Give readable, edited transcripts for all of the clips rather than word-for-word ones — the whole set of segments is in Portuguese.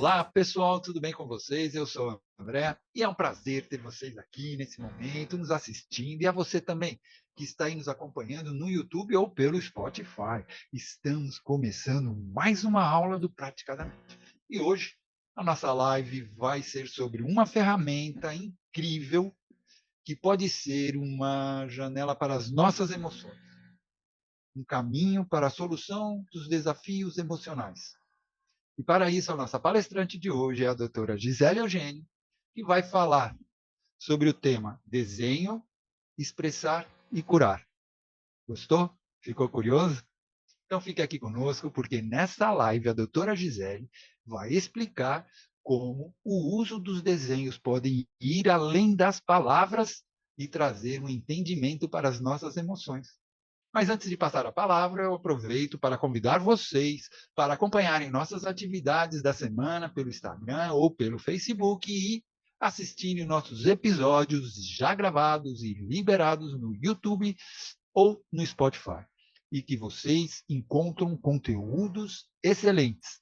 Olá, pessoal, tudo bem com vocês? Eu sou o André e é um prazer ter vocês aqui nesse momento, nos assistindo, e a você também, que está aí nos acompanhando no YouTube ou pelo Spotify. Estamos começando mais uma aula do Praticadamente. E hoje a nossa live vai ser sobre uma ferramenta incrível que pode ser uma janela para as nossas emoções, um caminho para a solução dos desafios emocionais. E para isso, a nossa palestrante de hoje é a doutora Gisele Eugênio, que vai falar sobre o tema desenho, expressar e curar. Gostou? Ficou curioso? Então fique aqui conosco, porque nesta live a doutora Gisele vai explicar como o uso dos desenhos pode ir além das palavras e trazer um entendimento para as nossas emoções. Mas antes de passar a palavra, eu aproveito para convidar vocês para acompanharem nossas atividades da semana pelo Instagram ou pelo Facebook e assistirem nossos episódios já gravados e liberados no YouTube ou no Spotify. E que vocês encontram conteúdos excelentes,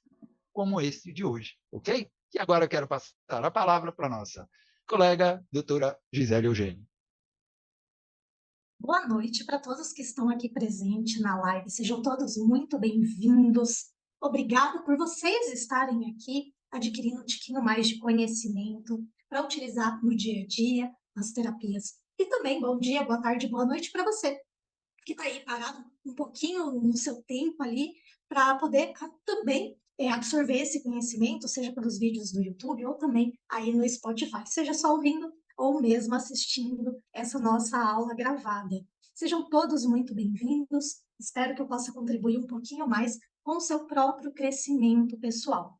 como este de hoje, ok? E agora eu quero passar a palavra para a nossa colega, doutora Gisele Eugênio. Boa noite para todos que estão aqui presentes na live. Sejam todos muito bem-vindos. Obrigada por vocês estarem aqui adquirindo um tiquinho mais de conhecimento para utilizar no dia a dia, nas terapias. E também bom dia, boa tarde, boa noite para você que está aí parado um pouquinho no seu tempo ali para poder também absorver esse conhecimento, seja pelos vídeos do YouTube ou também aí no Spotify, seja só ouvindo ou mesmo assistindo essa nossa aula gravada. Sejam todos muito bem-vindos. Espero que eu possa contribuir um pouquinho mais com o seu próprio crescimento pessoal.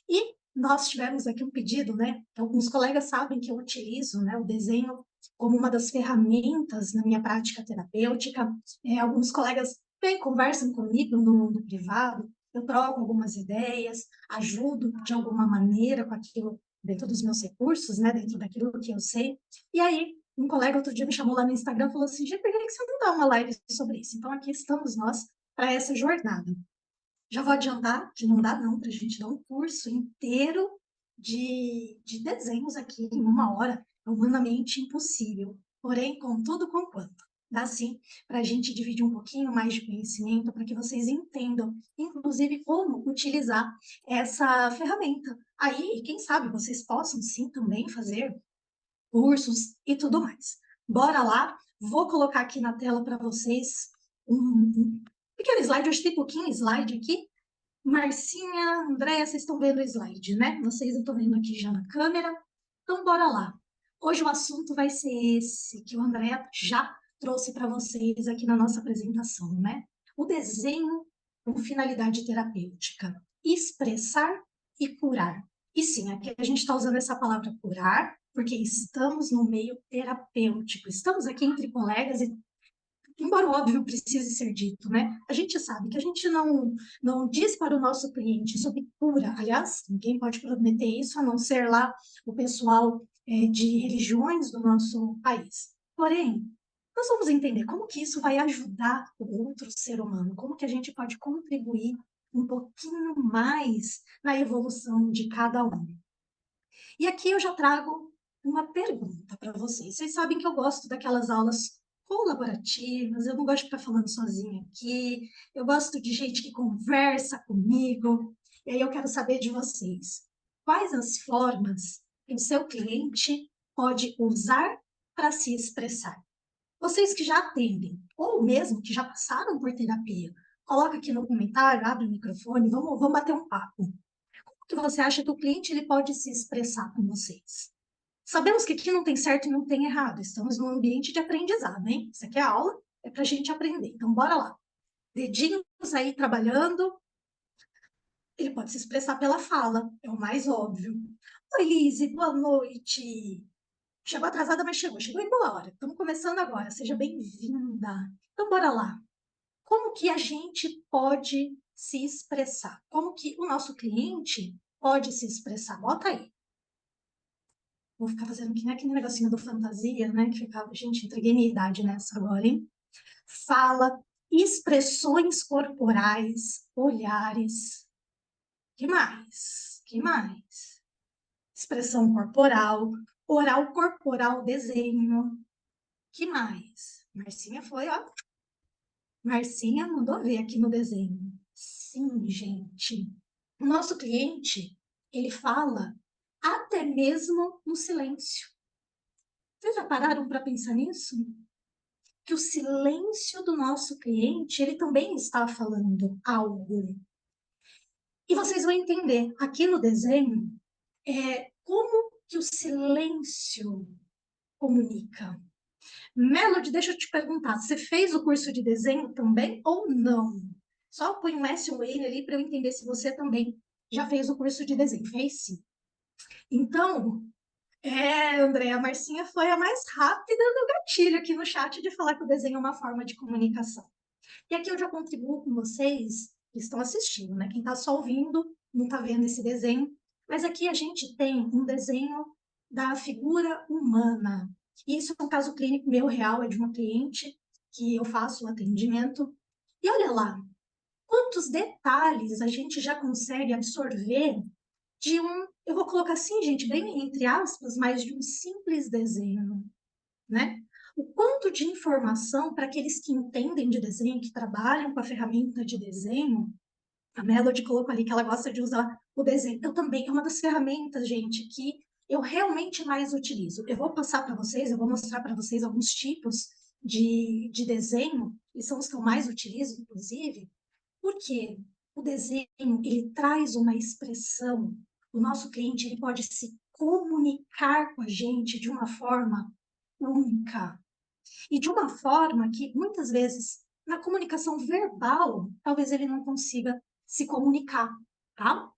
E nós tivemos aqui um pedido, né? Alguns colegas sabem que eu utilizo, né, o desenho como uma das ferramentas na minha prática terapêutica. Alguns colegas vêm, conversam comigo no privado, eu troco algumas ideias, ajudo de alguma maneira com aquilo dentro dos meus recursos, né, dentro daquilo que eu sei. E aí, um colega outro dia me chamou lá no Instagram e falou assim: Gi, por que você não dá uma live sobre isso? Então, aqui estamos nós para essa jornada. Já vou adiantar que não dá não para a gente dar um curso inteiro de desenhos aqui em uma hora, é humanamente impossível. Porém, contudo, conquanto. Dá sim para a gente dividir um pouquinho mais de conhecimento para que vocês entendam, inclusive, como utilizar essa ferramenta. Aí, quem sabe, vocês possam sim também fazer cursos e tudo mais. Bora lá, vou colocar aqui na tela para vocês um pequeno slide, hoje tem pouquinho slide aqui. Marcinha, Andréia, vocês estão vendo o slide, né? Vocês estão vendo aqui já na câmera. Então, bora lá. Hoje o assunto vai ser esse que o André já trouxe para vocês aqui na nossa apresentação, né? O desenho com finalidade terapêutica. Expressar e curar. E sim, aqui a gente está usando essa palavra curar, porque estamos no meio terapêutico. Estamos aqui entre colegas e embora o óbvio precise ser dito, né? A gente sabe que a gente não diz para o nosso cliente sobre cura. Aliás, ninguém pode prometer isso a não ser lá o pessoal de religiões do nosso país. Porém, nós vamos entender como que isso vai ajudar o outro ser humano, como que a gente pode contribuir um pouquinho mais na evolução de cada um. E aqui eu já trago uma pergunta para vocês. Vocês sabem que eu gosto daquelas aulas colaborativas, eu não gosto de ficar falando sozinha aqui, eu gosto de gente que conversa comigo, e aí eu quero saber de vocês. Quais as formas que o seu cliente pode usar para se expressar? Vocês que já atendem, ou mesmo que já passaram por terapia, coloca aqui no comentário, abre o microfone, vamos bater um papo que você acha que o cliente ele pode se expressar com vocês. Sabemos que aqui não tem certo e não tem errado, estamos num ambiente de aprendizado, hein? Isso aqui é aula, é para a gente aprender. Então, bora lá. Dedinhos aí trabalhando, ele pode se expressar pela fala, é o mais óbvio. Oi, Lise, boa noite. Chegou atrasada, mas chegou. Chegou em boa hora. Estamos começando agora. Seja bem-vinda. Então, bora lá. Como que a gente pode se expressar? Como que o nosso cliente pode se expressar? Bota aí. Vou ficar fazendo que nem aquele negocinho do fantasia, né? Que ficava, gente, entreguei minha idade nessa agora, hein? Fala, expressões corporais, olhares. Que mais? Que mais? Expressão corporal, oral corporal, desenho. Que mais? Marcinha foi, ó. Marcinha mandou ver aqui no desenho. Sim, gente. O nosso cliente, ele fala até mesmo no silêncio. Vocês já pararam para pensar nisso? Que o silêncio do nosso cliente, ele também está falando algo. E vocês vão entender aqui no desenho como que o silêncio comunica. Melody, deixa eu te perguntar, você fez o curso de desenho também ou não? Só põe um S ou N ali para eu entender se você também já fez o curso de desenho. Fez sim. Então, André, a Marcinha foi a mais rápida do gatilho aqui no chat de falar que o desenho é uma forma de comunicação. E aqui eu já contribuo com vocês que estão assistindo, né? Quem está só ouvindo não está vendo esse desenho. Mas aqui a gente tem um desenho da figura humana. E isso é um caso clínico meu real, é de uma cliente que eu faço o atendimento. E olha lá, quantos detalhes a gente já consegue absorver de eu vou colocar assim, gente, bem entre aspas, mas de um simples desenho, né? O quanto de informação para aqueles que entendem de desenho, que trabalham com a ferramenta de desenho, a Melody colocou ali que ela gosta de usar o desenho. Eu também, é uma das ferramentas, gente, que eu realmente mais utilizo. Eu vou passar para vocês, eu vou mostrar para vocês alguns tipos de desenho, e são os que eu mais utilizo, inclusive, porque o desenho, ele traz uma expressão. O nosso cliente, ele pode se comunicar com a gente de uma forma única. E de uma forma que, muitas vezes, na comunicação verbal, talvez ele não consiga se comunicar, tá?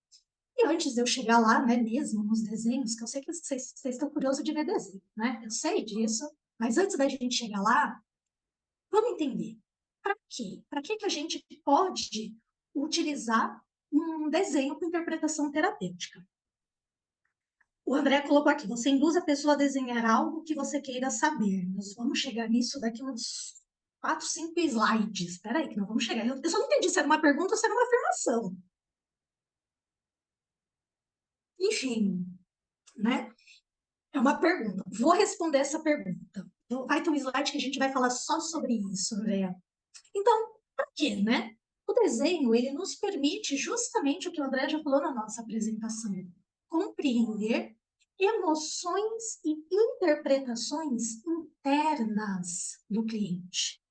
E antes de eu chegar lá, né, mesmo nos desenhos, que eu sei que vocês estão curiosos de ver desenho, né? Eu sei disso, mas antes da gente chegar lá, vamos entender. Para quê? Para que a gente pode utilizar um desenho com interpretação terapêutica? O André colocou aqui, você induz a pessoa a desenhar algo que você queira saber. Nós vamos chegar nisso daqui uns 4, 5 slides. Espera aí, que não vamos chegar. Eu só não entendi se era uma pergunta ou se era uma afirmação. Enfim, né? É uma pergunta. Vou responder essa pergunta. Então, vai ter um slide que a gente vai falar só sobre isso, André. Então, por quê, né? O desenho, ele nos permite justamente o que o André já falou na nossa apresentação, compreender emoções e interpretações internas do cliente.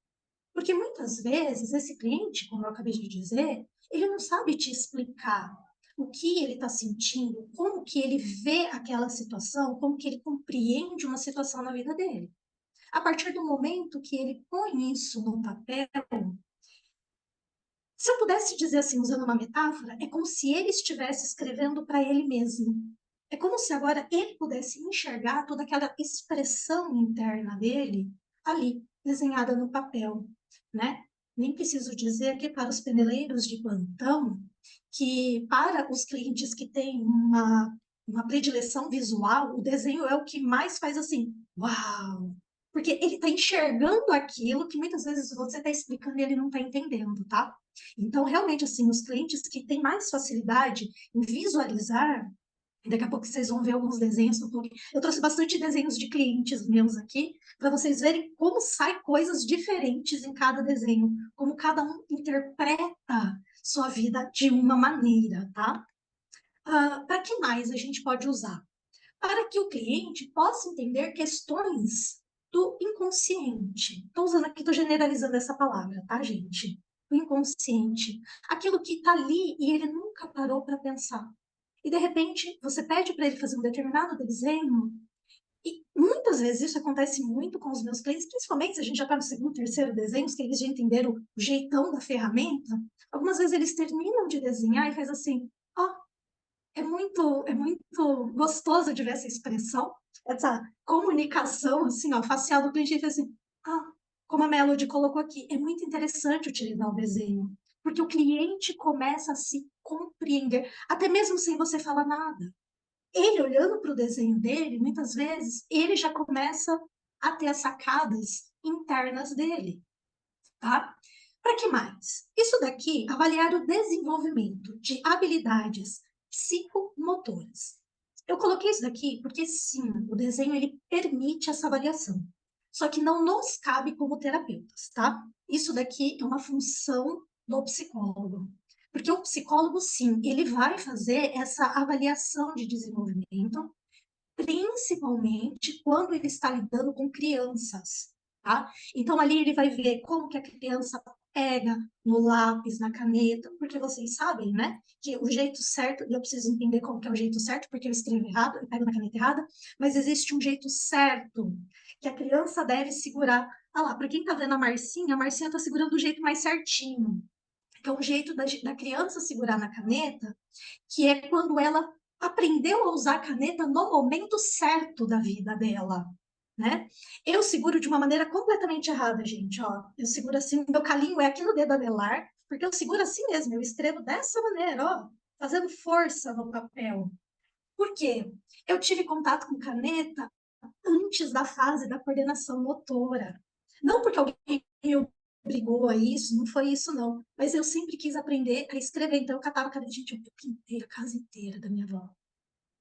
Porque muitas vezes esse cliente, como eu acabei de dizer, ele não sabe te explicar o que ele está sentindo, como que ele vê aquela situação, como que ele compreende uma situação na vida dele. A partir do momento que ele põe isso no papel, se eu pudesse dizer assim, usando uma metáfora, é como se ele estivesse escrevendo para ele mesmo. É como se agora ele pudesse enxergar toda aquela expressão interna dele ali, desenhada no papel, né? Nem preciso dizer que para os peneleiros de plantão, que para os clientes que têm uma predileção visual, o desenho é o que mais faz assim, uau! Porque ele está enxergando aquilo que muitas vezes você está explicando e ele não está entendendo, tá? Então, realmente, assim, os clientes que têm mais facilidade em visualizar, daqui a pouco vocês vão ver alguns desenhos. Eu trouxe bastante desenhos de clientes meus aqui, para vocês verem como sai coisas diferentes em cada desenho, como cada um interpreta sua vida de uma maneira, tá? Para que mais a gente pode usar? Para que o cliente possa entender questões do inconsciente. Estou usando aqui, estou generalizando essa palavra, tá, gente? O inconsciente. Aquilo que está ali e ele nunca parou para pensar. E, de repente, você pede para ele fazer um determinado desenho, e muitas vezes isso acontece muito com os meus clientes, principalmente se a gente já está no segundo, terceiro desenho, que eles já entenderam o jeitão da ferramenta. Algumas vezes eles terminam de desenhar e faz assim, ó, oh, é muito gostoso de ver essa expressão, essa comunicação, assim, ó, facial do cliente, assim, como a Melody colocou aqui, é muito interessante utilizar o desenho, porque o cliente começa a se compreender, até mesmo sem você falar nada. Ele olhando para o desenho dele, muitas vezes, ele já começa a ter as sacadas internas dele, tá? Para que mais? Isso daqui, avaliar o desenvolvimento de habilidades psicomotoras. Eu coloquei isso daqui porque, sim, o desenho ele permite essa avaliação. Só que não nos cabe como terapeutas, tá? Isso daqui é uma função do psicólogo. Porque o psicólogo, sim, ele vai fazer essa avaliação de desenvolvimento, principalmente quando ele está lidando com crianças, tá? Então, ali ele vai ver como que a criança pega no lápis, na caneta, porque vocês sabem, né, que o jeito certo, e eu preciso entender como que é o jeito certo, porque eu escrevo errado, eu pego na caneta errada, mas existe um jeito certo que a criança deve segurar. Ah lá, para quem tá vendo a Marcinha tá segurando do jeito mais certinho, que é o jeito da criança segurar na caneta, que é quando ela aprendeu a usar a caneta no momento certo da vida dela, né? Eu seguro de uma maneira completamente errada, gente, ó. Eu seguro assim, meu calinho é aqui no dedo anelar, porque eu seguro assim mesmo, eu escrevo dessa maneira, ó, fazendo força no papel. Por quê? Eu tive contato com caneta antes da fase da coordenação motora. Não porque alguém me obrigou a isso, não foi isso, não. Mas eu sempre quis aprender a escrever. Então, eu catava cada gente, eu pintei a casa inteira da minha avó.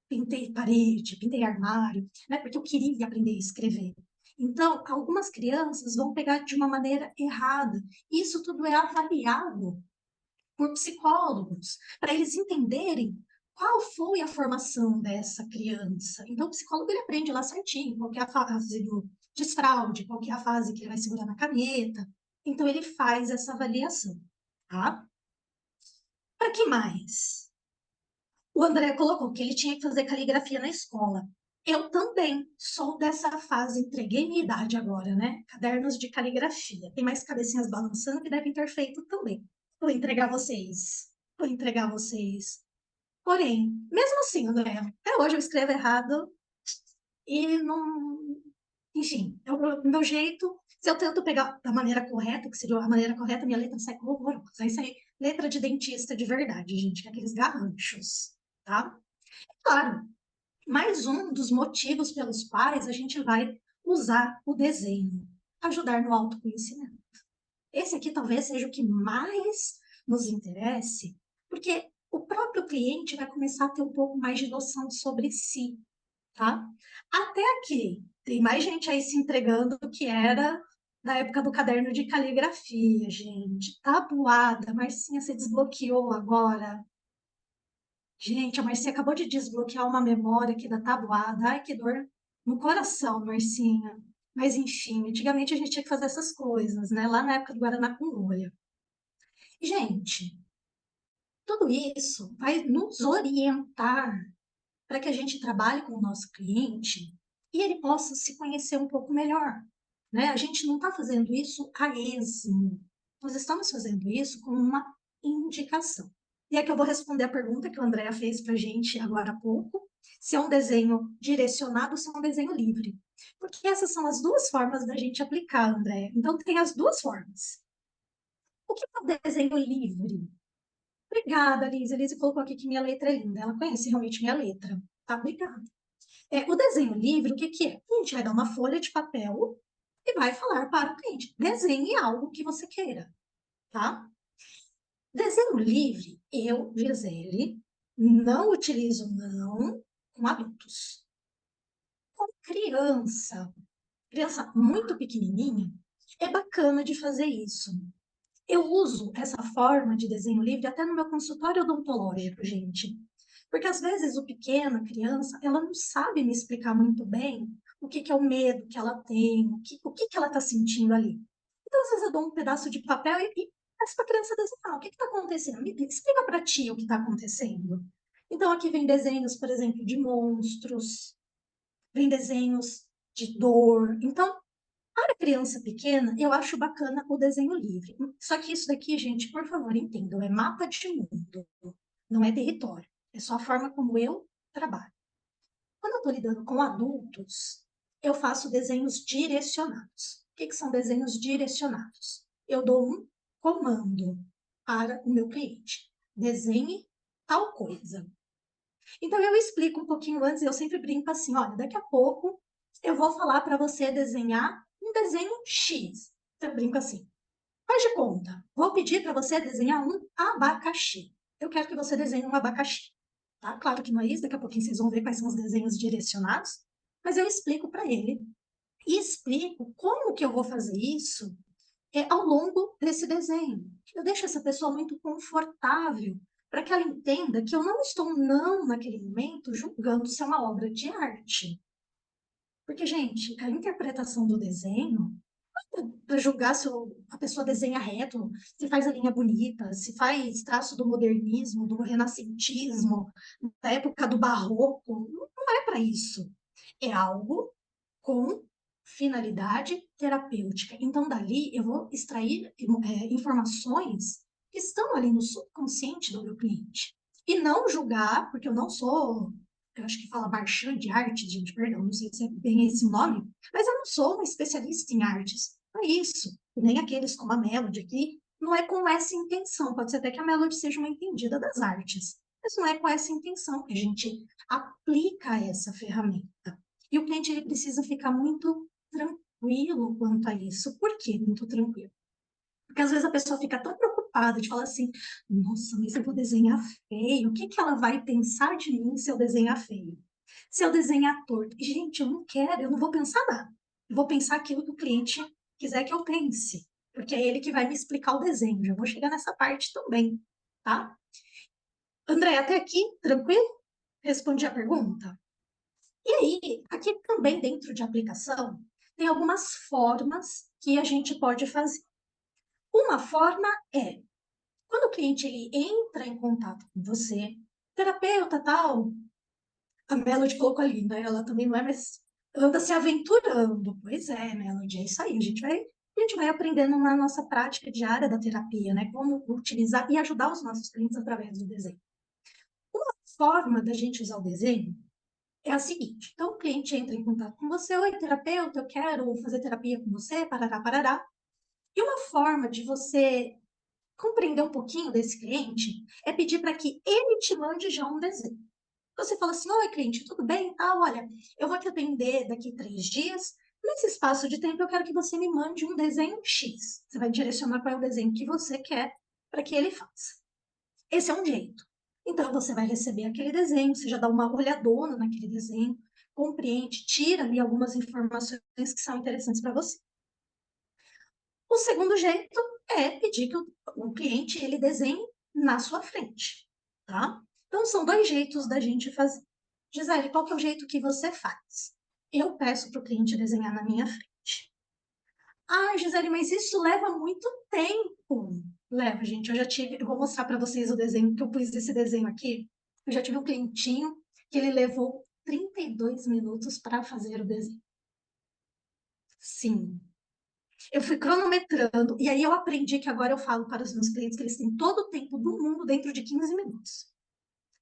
Pintei parede, pintei armário, né? Porque eu queria aprender a escrever. Então, algumas crianças vão pegar de uma maneira errada. Isso tudo é avaliado por psicólogos, para eles entenderem qual foi a formação dessa criança. Então, o psicólogo ele aprende lá certinho qual que é a fase do desfraude, qual que é a fase que ele vai segurar na caneta. Então, ele faz essa avaliação, tá? Para que mais? O André colocou que ele tinha que fazer caligrafia na escola. Eu também sou dessa fase, entreguei minha idade agora, né? Cadernos de caligrafia. Tem mais cabecinhas balançando que devem ter feito também. Vou entregar vocês. Vou entregar vocês. Porém, mesmo assim, André, até hoje eu escrevo errado e não. Enfim, é o meu jeito. Se eu tento pegar da maneira correta, que seria a maneira correta, minha letra sai horrorosa. Aí sai letra de dentista de verdade, gente, que é aqueles garranchos, tá? Claro, mais um dos motivos pelos quais a gente vai usar o desenho, ajudar no autoconhecimento. Esse aqui talvez seja o que mais nos interesse, porque o próprio cliente vai começar a ter um pouco mais de noção sobre si, tá? Até aqui, tem mais gente aí se entregando que era da época do caderno de caligrafia, gente. Tabuada, Marcinha se desbloqueou agora. Gente, a Marcinha acabou de desbloquear uma memória aqui da tabuada. Ai, que dor no coração, Marcinha. Mas enfim, antigamente a gente tinha que fazer essas coisas, né? Lá na época do Guaraná com rolha. Gente, tudo isso vai nos orientar para que a gente trabalhe com o nosso cliente e ele possa se conhecer um pouco melhor, né? A gente não está fazendo isso a esmo, nós estamos fazendo isso como uma indicação. E aqui eu vou responder a pergunta que o Andrea fez para a gente agora há pouco, se é um desenho direcionado ou se é um desenho livre. Porque essas são as duas formas da gente aplicar, Andrea. Então, tem as duas formas. O que é um desenho livre? Obrigada, Liz. A Liz colocou aqui que minha letra é linda. Ela conhece realmente minha letra. Tá? Obrigada. O desenho livre, o que que é? A gente vai dar uma folha de papel e vai falar para o cliente, desenhe algo que você queira, tá? Desenho livre, eu, Gisele, não utilizo não com adultos. Com criança muito pequenininha, é bacana de fazer isso. Eu uso essa forma de desenho livre até no meu consultório odontológico, gente. Porque às vezes o pequeno, a criança, ela não sabe me explicar muito bem o que que é o medo que ela tem, o que que ela está sentindo ali. Então, às vezes eu dou um pedaço de papel e peço para a criança desenhar. O que está acontecendo? Me explica para ti o que está acontecendo. Então, aqui vem desenhos, por exemplo, de monstros, vem desenhos de dor. Então, para criança pequena, eu acho bacana o desenho livre. Só que isso daqui, gente, por favor, entendam, é mapa de mundo, não é território. É só a forma como eu trabalho. Quando eu estou lidando com adultos, eu faço desenhos direcionados. O que que são desenhos direcionados? Eu dou um comando para o meu cliente. Desenhe tal coisa. Então, eu explico um pouquinho antes, eu sempre brinco assim, olha, daqui a pouco eu vou falar para você desenhar um desenho X. Eu brinco assim. Faz de conta, vou pedir para você desenhar um abacaxi. Eu quero que você desenhe um abacaxi. Tá? Claro que não é isso, daqui a pouquinho vocês vão ver quais são os desenhos direcionados, mas eu explico para ele e explico como que eu vou fazer isso ao longo desse desenho. Eu deixo essa pessoa muito confortável para que ela entenda que eu não estou, não, naquele momento, julgando se é uma obra de arte. Porque, gente, a interpretação do desenho, para julgar se a pessoa desenha reto, se faz a linha bonita, se faz traço do modernismo, do renascentismo, da época do barroco, não é para isso. É algo com finalidade terapêutica. Então, dali, eu vou extrair informações que estão ali no subconsciente do meu cliente. E não julgar, porque eu não sou, eu acho que fala marchand de arte, gente, perdão, não sei se é bem esse o nome, mas eu não sou uma especialista em artes. Não é isso. Nem aqueles como a Melody aqui, não é com essa intenção. Pode ser até que a Melody seja uma entendida das artes, mas não é com essa intenção que a gente aplica essa ferramenta. E o cliente ele precisa ficar muito tranquilo quanto a isso. Por que muito tranquilo? Porque às vezes a pessoa fica tão preocupada de falar assim: nossa, mas eu vou desenhar feio, o que que ela vai pensar de mim se eu desenhar feio? Se eu desenhar torto? E, gente, eu não quero, eu não vou pensar nada. Eu vou pensar aquilo que o cliente quiser que eu pense, porque é ele que vai me explicar o desenho. Já vou chegar nessa parte também, tá? André, até aqui, tranquilo? Respondi a pergunta? E aí, aqui também dentro de aplicação, tem algumas formas que a gente pode fazer. Uma forma é, quando o cliente ele entra em contato com você, terapeuta tal, a Melody colocou ali, né? Ela também não é, mas anda se aventurando. Pois é, Melody, é isso aí. A gente vai aprendendo na nossa prática diária da terapia, né? Como utilizar e ajudar os nossos clientes através do desenho. Uma forma da gente usar o desenho é a seguinte: então o cliente entra em contato com você, oi, terapeuta, eu quero fazer terapia com você, parará, parará. E uma forma de você compreender um pouquinho desse cliente é pedir para que ele te mande já um desenho. Você fala assim: oi, cliente, tudo bem? Olha, eu vou te atender daqui 3 dias. Nesse espaço de tempo, eu quero que você me mande um desenho X. Você vai direcionar qual é o desenho que você quer para que ele faça. Esse é um jeito. Então, você vai receber aquele desenho, você já dá uma olhadona naquele desenho, compreende, tira ali algumas informações que são interessantes para você. O segundo jeito é pedir que o cliente ele desenhe na sua frente, tá? Então, são 2 jeitos da gente fazer. Gisele, qual que é o jeito que você faz? Eu peço para o cliente desenhar na minha frente. Ah, Gisele, mas isso leva muito tempo. Leva, gente. Eu vou mostrar para vocês o desenho, que eu pus esse desenho aqui. Eu já tive um clientinho que ele levou 32 minutos para fazer o desenho. Sim. Eu fui cronometrando, e aí eu aprendi que agora eu falo para os meus clientes que eles têm todo o tempo do mundo dentro de 15 minutos.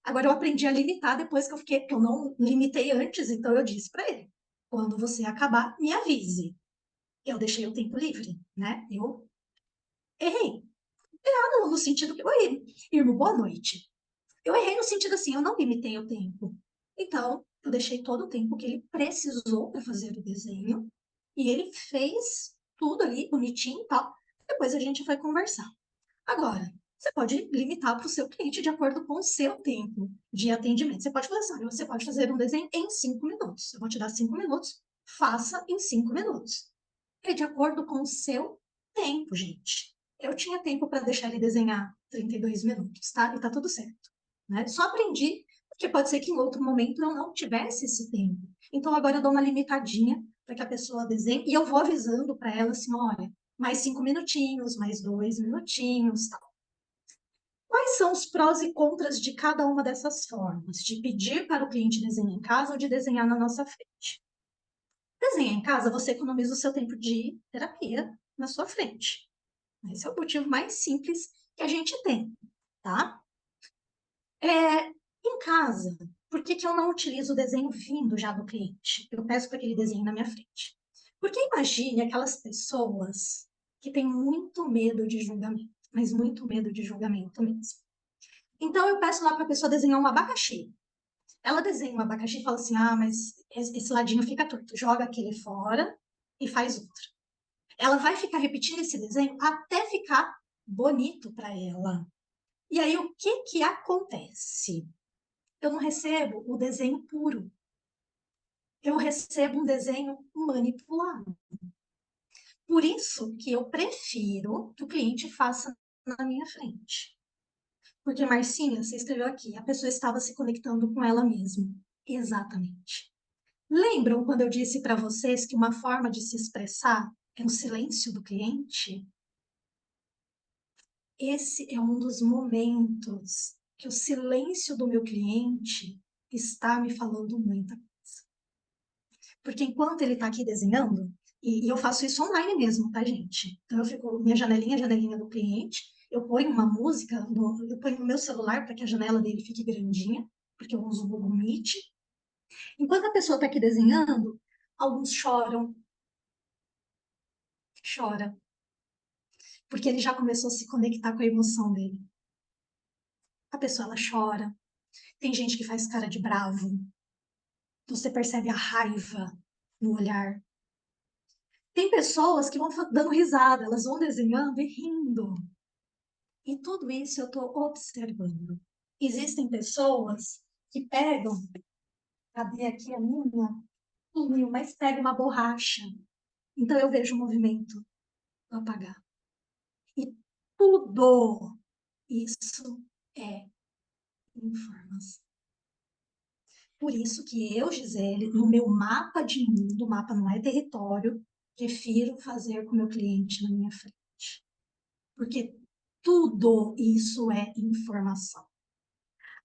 Agora eu aprendi a limitar depois que porque eu não limitei antes, então eu disse para ele: quando você acabar, me avise. Eu deixei o tempo livre, né? Eu errei. No sentido que, oi, irmão, boa noite. Eu errei no sentido assim, eu não limitei o tempo. Então, eu deixei todo o tempo que ele precisou para fazer o desenho e ele fez tudo ali bonitinho e tal. Depois a gente vai conversar. Agora, você pode limitar para o seu cliente de acordo com o seu tempo de atendimento. Você pode fazer assim, olha, você pode fazer um desenho em 5 minutos. Eu vou te dar 5 minutos, faça em 5 minutos. É de acordo com o seu tempo, gente. Eu tinha tempo para deixar ele desenhar 32 minutos, tá? E tá tudo certo, né? Só aprendi porque pode ser que em outro momento eu não tivesse esse tempo. Então agora eu dou uma limitadinha para que a pessoa desenhe e eu vou avisando para ela assim, olha, mais 5 minutinhos, mais 2 minutinhos, tal. Quais são os prós e contras de cada uma dessas formas? De pedir para o cliente desenhar em casa ou de desenhar na nossa frente? Desenhar em casa, você economiza o seu tempo de terapia na sua frente. Esse é o motivo mais simples que a gente tem, tá? Em casa, por que que eu não utilizo o desenho vindo já do cliente? Eu peço para que ele desenhe na minha frente. Porque imagine aquelas pessoas que têm muito medo de julgamento, mas muito medo de julgamento mesmo. Então eu peço lá para a pessoa desenhar um abacaxi. Ela desenha um abacaxi e fala assim: ah, mas esse ladinho fica torto. Joga aquele fora e faz outro. Ela vai ficar repetindo esse desenho até ficar bonito para ela. E aí, o que que acontece? Eu não recebo o desenho puro. Eu recebo um desenho manipulado. Por isso que eu prefiro que o cliente faça na minha frente. Porque, Marcinha, você escreveu aqui, a pessoa estava se conectando com ela mesma. Exatamente. Lembram quando eu disse para vocês que uma forma de se expressar é o silêncio do cliente? Esse é um dos momentos que o silêncio do meu cliente está me falando muita coisa. Porque enquanto ele está aqui desenhando, e eu faço isso online mesmo, tá, gente? Então eu fico, minha janelinha do cliente, eu ponho uma música, eu ponho no meu celular para que a janela dele fique grandinha, porque eu uso o Google Meet. Enquanto a pessoa está aqui desenhando, alguns choram, chora, porque ele já começou a se conectar com a emoção dele. A pessoa, ela chora. Tem gente que faz cara de bravo. Você percebe a raiva no olhar. Tem pessoas que vão dando risada, elas vão desenhando e rindo. E tudo isso eu estou observando. Existem pessoas que pegam, cadê aqui a minha? Sumiu, mas pega uma borracha. Então eu vejo o movimento do apagar. E tudo isso é informação. Por isso que eu, Gisele, no meu mapa de mundo, o mapa não é território, prefiro fazer com o meu cliente na minha frente. Porque tudo isso é informação.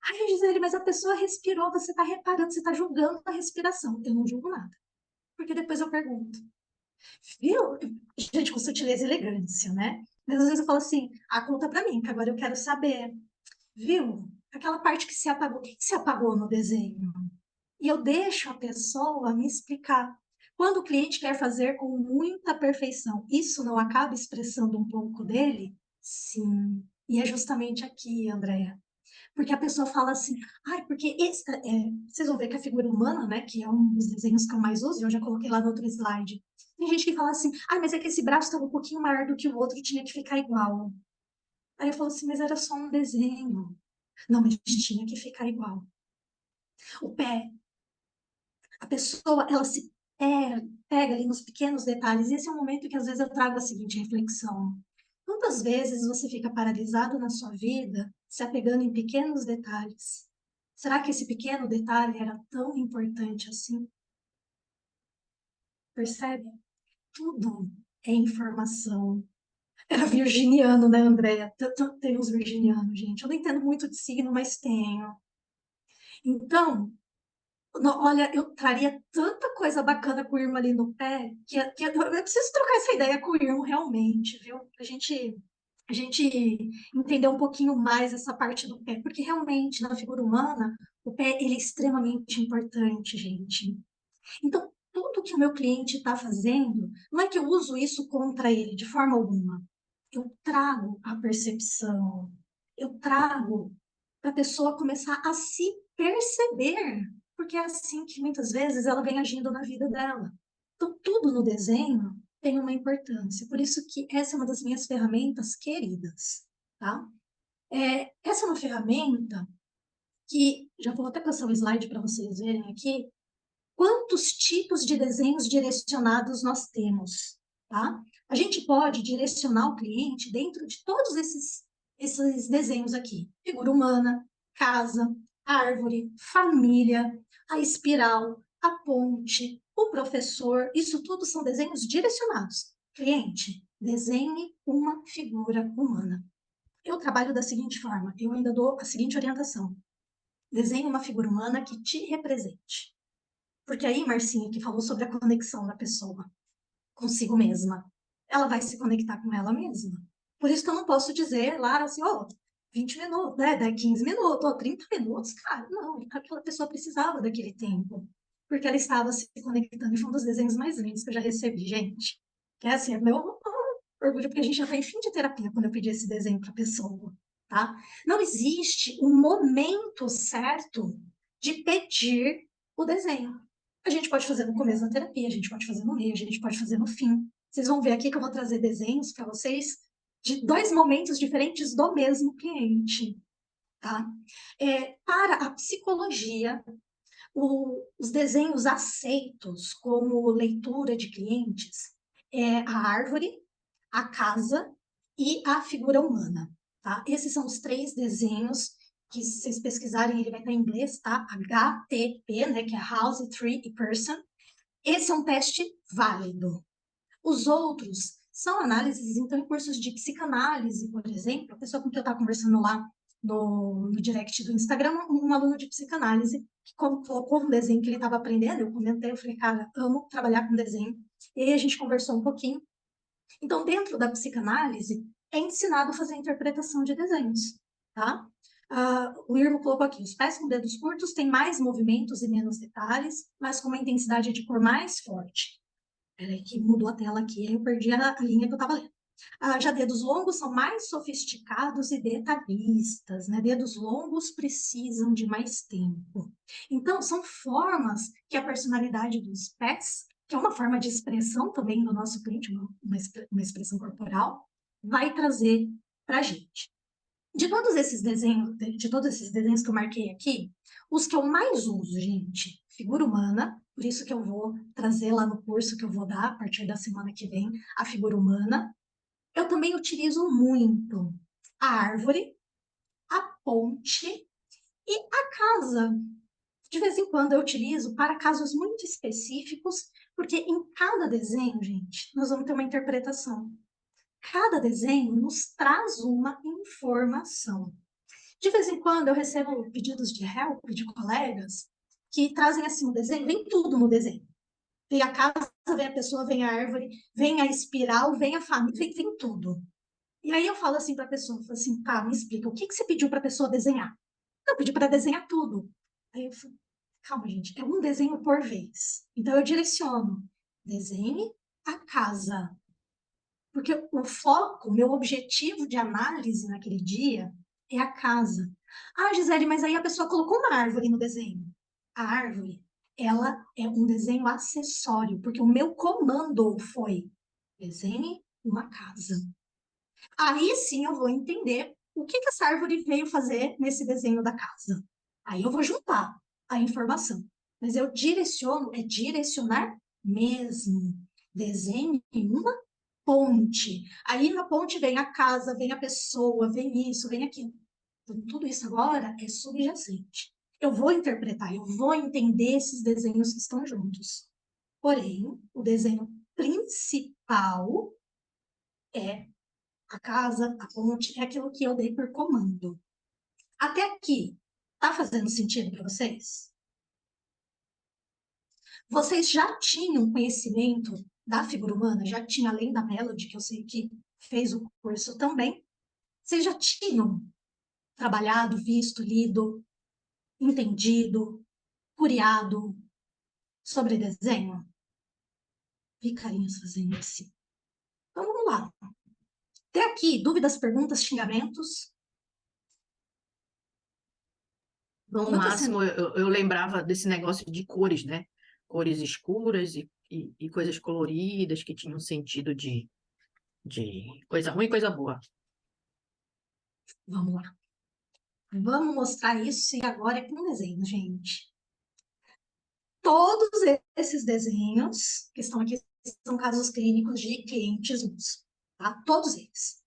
Ai, Gisele, mas a pessoa respirou, você está reparando, você está julgando a respiração. Eu não julgo nada. Porque depois eu pergunto. Viu? Gente, com sutileza e elegância, né? Mas às vezes eu falo assim, conta para mim, que agora eu quero saber. Viu? Aquela parte que se apagou, o que se apagou no desenho? E eu deixo a pessoa me explicar. Quando o cliente quer fazer com muita perfeição, isso não acaba expressando um pouco dele? Sim. E é justamente aqui, Andréa. Porque a pessoa fala assim, ai, porque vocês vão ver que a figura humana, né, que é um dos desenhos que eu mais uso, eu já coloquei lá no outro slide. Tem gente que fala assim, ai, mas é que esse braço estava um pouquinho maior do que o outro, tinha que ficar igual. Aí eu falo assim, mas era só um desenho. Não, mas tinha que ficar igual. O pé, a pessoa, ela se pega ali nos pequenos detalhes. E esse é um momento que às vezes eu trago a seguinte reflexão. Quantas vezes você fica paralisado na sua vida, se apegando em pequenos detalhes? Será que esse pequeno detalhe era tão importante assim? Percebe? Tudo é informação. Era virginiano, né, Andréia? Tem uns virginianos, gente. Eu não entendo muito de signo, mas tenho. Então, olha, eu traria tanta coisa bacana com o Irma ali no pé, que eu preciso trocar essa ideia com o Irma realmente, viu? A gente entender um pouquinho mais essa parte do pé, porque realmente, na figura humana, o pé ele é extremamente importante, gente. Então, tudo que o meu cliente está fazendo, não é que eu uso isso contra ele, de forma alguma. Eu trago a percepção, eu trago para a pessoa começar a se perceber, porque é assim que muitas vezes ela vem agindo na vida dela. Então, tudo no desenho tem uma importância, por isso que essa é uma das minhas ferramentas queridas, tá? Essa é uma ferramenta que, já vou até passar o slide para vocês verem aqui, quantos tipos de desenhos direcionados nós temos, tá? A gente pode direcionar o cliente dentro de todos esses desenhos aqui. Figura humana, casa, árvore, família, a espiral, a ponte, o professor, isso tudo são desenhos direcionados. Cliente, desenhe uma figura humana. Eu trabalho da seguinte forma, eu ainda dou a seguinte orientação. Desenhe uma figura humana que te represente. Porque aí, Marcinha, que falou sobre a conexão da pessoa consigo mesma, ela vai se conectar com ela mesma. Por isso que eu não posso dizer lá assim, ó, 20 minutos, né, 15 minutos, ou 30 minutos, cara, não, aquela pessoa precisava daquele tempo, porque ela estava se conectando, e foi um dos desenhos mais lindos que eu já recebi, gente. Que é assim, é meu orgulho, porque a gente já foi em fim de terapia quando eu pedi esse desenho para a pessoa, tá? Não existe um momento certo de pedir o desenho. A gente pode fazer no começo da terapia, a gente pode fazer no meio, a gente pode fazer no fim. Vocês vão ver aqui que eu vou trazer desenhos para vocês de 2 momentos diferentes do mesmo cliente, tá? Para a psicologia, os desenhos aceitos como leitura de clientes é a árvore, a casa e a figura humana, tá? Esses são os 3 desenhos que, se vocês pesquisarem, ele vai estar em inglês, tá? HTP, né, que é House, Tree e Person. Esse é um teste válido. Os outros são análises, então, em cursos de psicanálise, por exemplo, a pessoa com quem eu estava conversando lá no direct do Instagram, um aluno de psicanálise, que colocou um desenho que ele estava aprendendo, eu comentei, eu falei, cara, amo trabalhar com desenho, e aí a gente conversou um pouquinho. Então, dentro da psicanálise, é ensinado a fazer a interpretação de desenhos, tá? O Irmo colocou aqui, os pés com dedos curtos têm mais movimentos e menos detalhes, mas com uma intensidade de cor mais forte. Peraí, que mudou a tela aqui, aí eu perdi a linha que eu estava lendo. Já dedos longos são mais sofisticados e detalhistas, né? Dedos longos precisam de mais tempo. Então, são formas que a personalidade dos pés, que é uma forma de expressão também do nosso cliente, uma expressão corporal, vai trazer para a gente. De todos esses desenhos que eu marquei aqui, os que eu mais uso, gente, figura humana, por isso que eu vou trazer lá no curso que eu vou dar a partir da semana que vem, a figura humana. Eu também utilizo muito a árvore, a ponte e a casa. De vez em quando eu utilizo para casos muito específicos, porque em cada desenho, gente, nós vamos ter uma interpretação. Cada desenho nos traz uma informação. De vez em quando eu recebo pedidos de help de colegas que trazem assim o desenho, vem tudo no desenho. Vem a casa, vem a pessoa, vem a árvore, vem a espiral, vem a família, vem tudo. E aí eu falo assim para a pessoa, falo assim, tá, me explica, o que que você pediu para a pessoa desenhar? Eu pedi para desenhar tudo. Aí eu falo, calma, gente, é um desenho por vez. Então eu direciono, desenhe a casa. Porque o foco, o meu objetivo de análise naquele dia é a casa. Ah, Gisele, mas aí a pessoa colocou uma árvore no desenho. A árvore, ela é um desenho acessório, porque o meu comando foi desenhe uma casa. Aí sim eu vou entender o que que essa árvore veio fazer nesse desenho da casa. Aí eu vou juntar a informação. Mas eu direciono, é direcionar mesmo. Desenhe uma ponte. Aí na ponte vem a casa, vem a pessoa, vem isso, vem aquilo. Então, tudo isso agora é subjacente. Eu vou interpretar, eu vou entender esses desenhos que estão juntos. Porém, o desenho principal é a casa, a ponte, é aquilo que eu dei por comando. Até aqui, tá fazendo sentido para vocês? Vocês já tinham conhecimento da figura humana? Já tinha, além da Melody, que eu sei que fez o curso também, vocês já tinham trabalhado, visto, lido, entendido, curiado sobre desenho? Vi carinhas fazendo assim. Então vamos lá. Até aqui, dúvidas, perguntas, xingamentos? No Eu tô sendo... máximo, eu lembrava desse negócio de cores, né? Cores escuras e coisas coloridas que tinham sentido de coisa ruim e coisa boa. Vamos lá. Vamos mostrar isso e agora é com desenho, gente. Todos esses desenhos que estão aqui são casos clínicos de clientes meus, tá? Todos eles.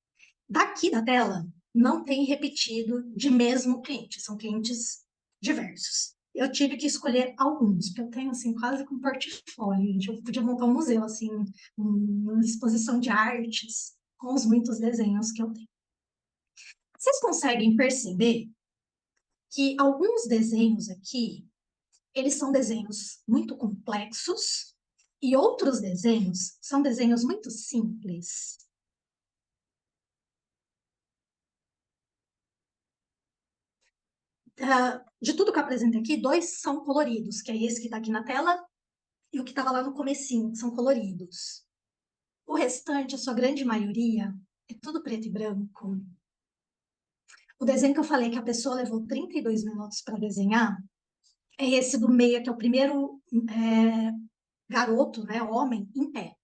Daqui da tela, não tem repetido de mesmo cliente, são clientes diversos. Eu tive que escolher alguns, porque eu tenho, assim, quase com portfólio, gente. Eu podia montar um museu, assim, uma exposição de artes com os muitos desenhos que eu tenho. Vocês conseguem perceber que alguns desenhos aqui, eles são desenhos muito complexos e outros desenhos são desenhos muito simples. De tudo que eu apresentei aqui, 2 são coloridos, que é esse que está aqui na tela e o que estava lá no comecinho, são coloridos. O restante, a sua grande maioria, é tudo preto e branco. O desenho que eu falei que a pessoa levou 32 minutos para desenhar é esse do meio, que é o primeiro garoto, né, homem, em pé.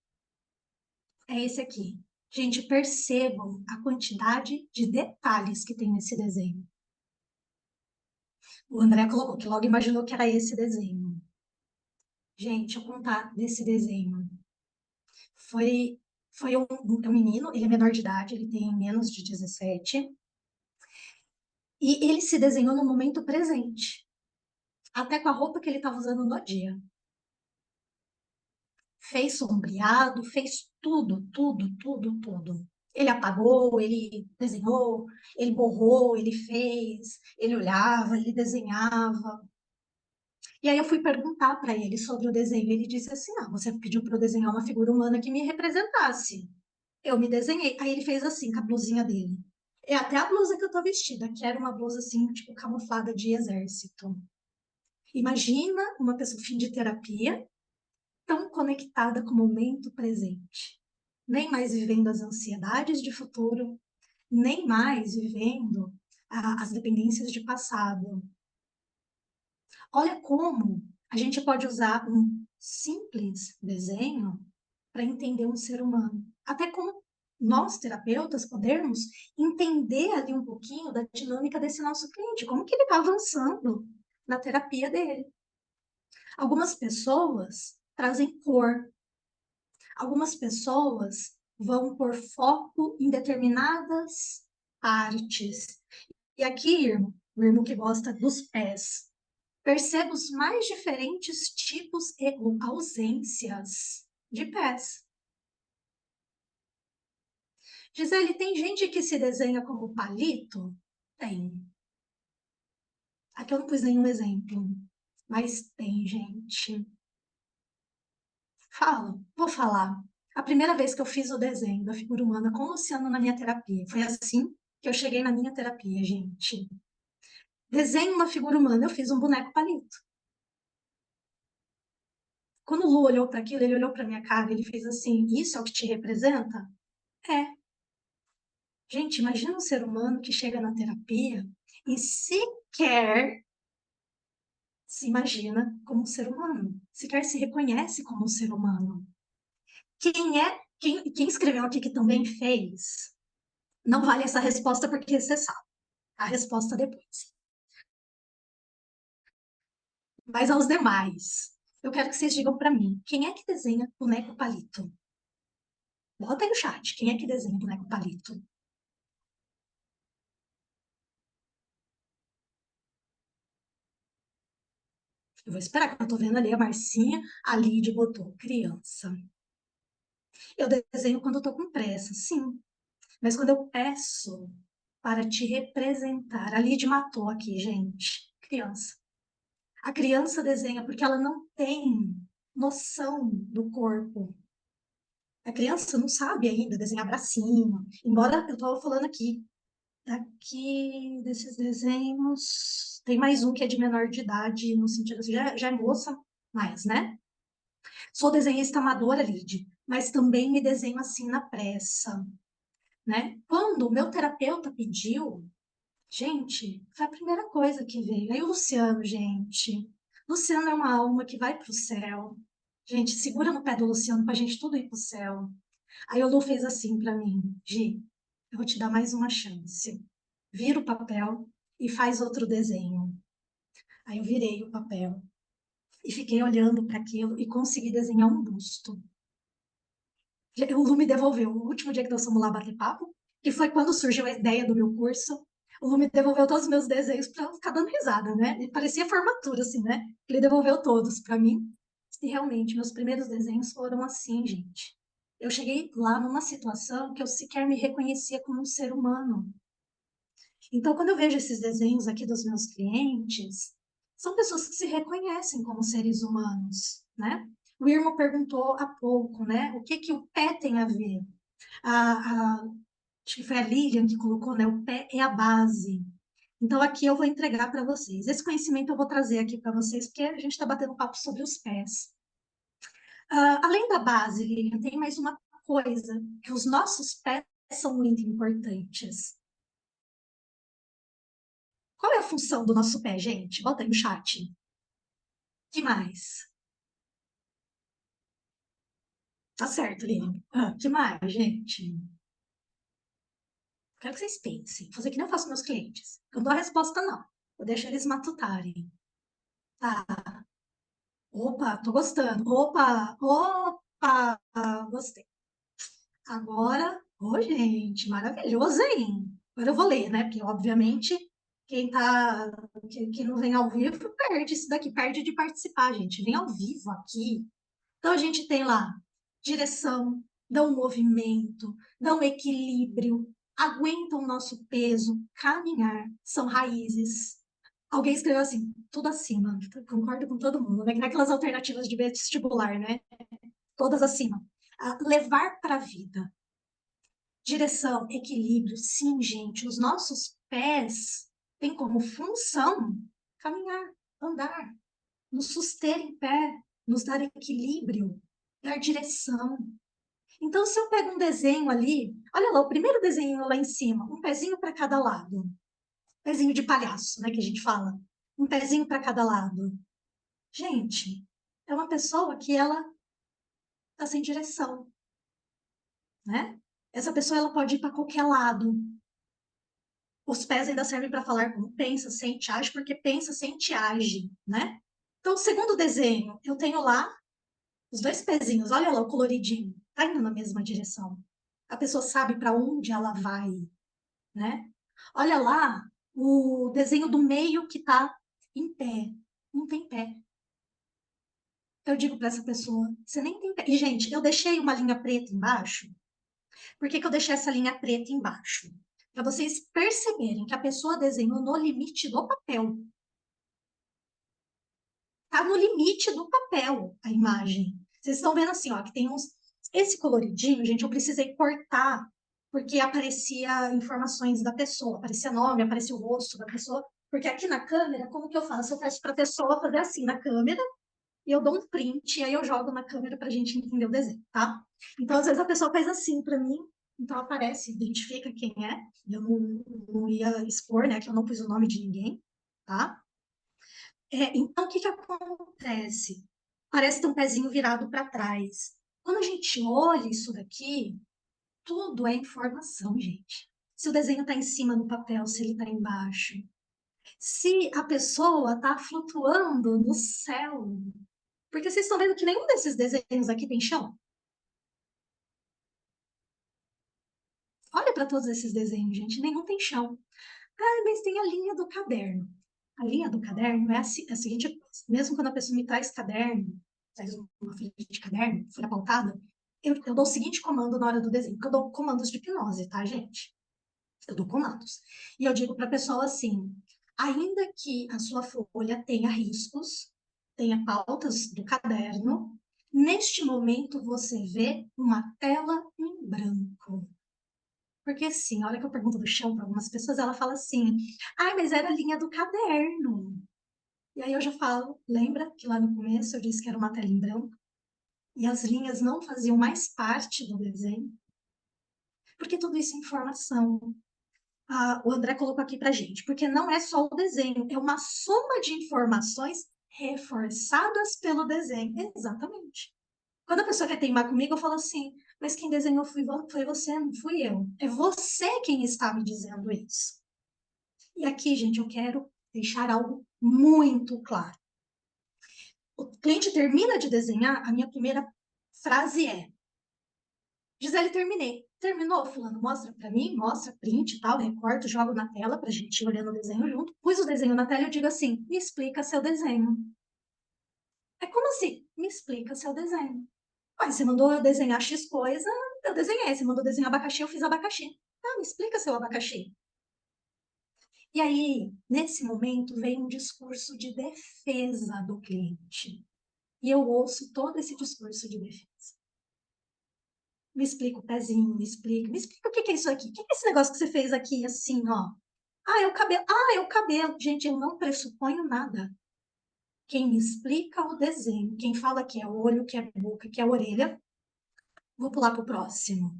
é esse aqui. Gente, percebam a quantidade de detalhes que tem nesse desenho. O André colocou que logo imaginou que era esse desenho. Gente, eu contar desse desenho. Foi um menino, ele é menor de idade, ele tem menos de 17. E ele se desenhou no momento presente. Até com a roupa que ele estava usando no dia. Fez sombreado, fez tudo, tudo, tudo, tudo. Ele apagou, ele desenhou, ele borrou, ele fez, ele olhava, ele desenhava. E aí eu fui perguntar para ele sobre o desenho. Ele disse assim: "Ah, você pediu para eu desenhar uma figura humana que me representasse. Eu me desenhei." Aí ele fez assim com a blusinha dele. É até a blusa que eu tô vestida, que era uma blusa assim, tipo camuflada de exército. Imagina uma pessoa fim de terapia, tão conectada com o momento presente. Nem mais vivendo as ansiedades de futuro, nem mais vivendo as dependências de passado. Olha como a gente pode usar um simples desenho para entender um ser humano. Até como nós, terapeutas, podemos entender ali um pouquinho da dinâmica desse nosso cliente, como que ele está avançando na terapia dele. Algumas pessoas trazem cor, algumas pessoas vão por foco em determinadas partes. E aqui, irmão, o irmão que gosta dos pés, perceba os mais diferentes tipos e ausências de pés. Gisele, tem gente que se desenha como palito? Tem. Aqui eu não pus nenhum exemplo, mas tem gente. Vou falar. A primeira vez que eu fiz o desenho da figura humana com o Luciano na minha terapia, foi assim que eu cheguei na minha terapia, gente. Desenho uma figura humana, eu fiz um boneco palito. Quando o Lu olhou para aquilo, ele olhou para minha cara, ele fez assim: "Isso é o que te representa?" É. Gente, imagina um ser humano que chega na terapia e sequer se imagina como um ser humano, sequer se reconhece como um ser humano. Quem escreveu aqui que também fez, não vale essa resposta porque você sabe. A resposta depois. Mas aos demais, eu quero que vocês digam para mim, quem é que desenha boneco palito? Bota aí no chat, quem é que desenha boneco palito? Eu vou esperar, que eu tô vendo ali a Marcinha, a Lid botou criança. Eu desenho quando eu tô com pressa, sim. Mas quando eu peço para te representar, a Lid matou aqui, gente. Criança. A criança desenha porque ela não tem noção do corpo. A criança não sabe ainda desenhar bracinho. Embora eu estava falando aqui desses desenhos, tem mais um que é de menor de idade, no sentido assim, já é moça, mais, né? Sou desenhista amadora, Lid, mas também me desenho assim na pressa, né? Quando o meu terapeuta pediu, gente, foi a primeira coisa que veio. Aí o Luciano, gente. Luciano é uma alma que vai para o céu. Gente, segura no pé do Luciano para a gente tudo ir para o céu. Aí o Lu fez assim para mim: Gi, eu vou te dar mais uma chance. Vira o papel e faz outro desenho. Aí eu virei o papel e fiquei olhando para aquilo e consegui desenhar um busto. O Lu me devolveu, o último dia que nós fomos lá bater papo, que foi quando surgiu a ideia do meu curso. O Lu me devolveu todos os meus desenhos para eu ficar dando risada, né? E parecia formatura, assim, né? Ele devolveu todos para mim. E realmente, meus primeiros desenhos foram assim, gente. Eu cheguei lá numa situação que eu sequer me reconhecia como um ser humano. Então, quando eu vejo esses desenhos aqui dos meus clientes, são pessoas que se reconhecem como seres humanos, né? O Irmo perguntou há pouco, né? O que que o pé tem a ver? Acho que foi a Lilian que colocou, né? O pé é a base. Então, aqui eu vou entregar para vocês. Esse conhecimento eu vou trazer aqui para vocês, porque a gente está batendo papo sobre os pés. Além da base, Lilian, tem mais uma coisa, que os nossos pés são muito importantes. Qual é a função do nosso pé, gente? Bota aí no chat. Que mais? Tá certo, Lívia. Ah, que mais, gente? Quero que vocês pensem. Vou fazer que nem eu faço com meus clientes. Eu não dou a resposta, não. Eu deixo eles matutarem. Tá. Opa, tô gostando. Opa, opa, gostei. Agora, ô, gente, maravilhoso, hein? Agora eu vou ler, né? Porque, obviamente, quem não vem ao vivo perde isso daqui, perde de participar, gente. Vem ao vivo aqui. Então, a gente tem lá direção, dá um movimento, dá um equilíbrio, aguentam o nosso peso, caminhar, são raízes. Alguém escreveu assim, tudo acima. Concordo com todo mundo, né? Que naquelas alternativas de vestibular, né? Todas acima. Levar para a vida. Direção, equilíbrio, sim, gente. Os nossos pés têm como função caminhar, andar, nos suster em pé, nos dar equilíbrio, dar direção. Então, se eu pego um desenho ali, olha lá, o primeiro desenho lá em cima, um pezinho para cada lado. Pezinho de palhaço, né, que a gente fala. Um pezinho para cada lado. Gente, é uma pessoa que ela está sem direção, né? Essa pessoa ela pode ir para qualquer lado. Os pés ainda servem para falar como pensa, sente, age, porque pensa, sente, age, né? Então, segundo desenho, eu tenho lá os dois pezinhos, olha lá o coloridinho, tá indo na mesma direção. A pessoa sabe para onde ela vai, né? Olha lá o desenho do meio que tá em pé, não tem pé. Eu digo para essa pessoa, você nem tem pé. E, gente, eu deixei uma linha preta embaixo. Por que que eu deixei essa linha preta embaixo? Para vocês perceberem que a pessoa desenhou no limite do papel. Tá no limite do papel a imagem. Vocês estão vendo assim, ó, que tem uns. Esse coloridinho, gente, eu precisei cortar, porque aparecia informações da pessoa, aparecia nome, aparecia o rosto da pessoa. Porque aqui na câmera, como que eu faço? Eu peço para a pessoa fazer assim na câmera, e eu dou um print, e aí eu jogo na câmera para a gente entender o desenho, tá? Então, às vezes a pessoa faz assim para mim, então aparece, identifica quem é. Eu não ia expor, né, que eu não pus o nome de ninguém, tá? Então, o que que acontece? Parece ter um pezinho virado para trás. Quando a gente olha isso daqui, tudo é informação, gente. Se o desenho está em cima no papel, se ele está embaixo. Se a pessoa está flutuando no céu. Porque vocês estão vendo que nenhum desses desenhos aqui tem chão? Olha para todos esses desenhos, gente, nenhum tem chão. Ah, mas tem a linha do caderno. A linha do caderno é a seguinte coisa. Mesmo quando a pessoa me traz caderno, traz uma folha de caderno, folha pautada, eu dou o seguinte comando na hora do desenho, porque eu dou comandos de hipnose, tá, gente? Eu dou comandos. E eu digo para a pessoa assim, ainda que a sua folha tenha riscos, tenha pautas do caderno, neste momento você vê uma tela em branco. Porque assim, a hora que eu pergunto do chão para algumas pessoas, ela fala assim: ai, mas era a linha do caderno. E aí eu já falo: lembra que lá no começo eu disse que era uma tela em branco? E as linhas não faziam mais parte do desenho? Porque tudo isso é informação. O André colocou aqui pra gente, porque não é só o desenho, é uma soma de informações reforçadas pelo desenho. Exatamente. Quando a pessoa quer teimar comigo, eu falo assim, mas quem desenhou foi você, não fui eu. É você quem está me dizendo isso. E aqui, gente, eu quero deixar algo muito claro. O cliente termina de desenhar, a minha primeira frase é: Gisele, terminei. Terminou, fulano? Mostra para mim, mostra, print e tal, recorto, jogo na tela pra gente ir olhando o desenho junto. Pus o desenho na tela e eu digo assim: me explica seu desenho. É como assim? Me explica seu desenho. Mas você mandou eu desenhar X coisa, eu desenhei. Você mandou desenhar abacaxi, eu fiz abacaxi. Ah, me explica seu abacaxi. E aí, nesse momento, vem um discurso de defesa do cliente. E eu ouço todo esse discurso de defesa. Me explica o pezinho, me explica o que é isso aqui? O que é esse negócio que você fez aqui, assim, ó? Ah, é o cabelo. Ah, é o cabelo. Gente, eu não pressuponho nada. Quem me explica o desenho, quem fala que é olho, que é boca, que é orelha, vou pular para o próximo,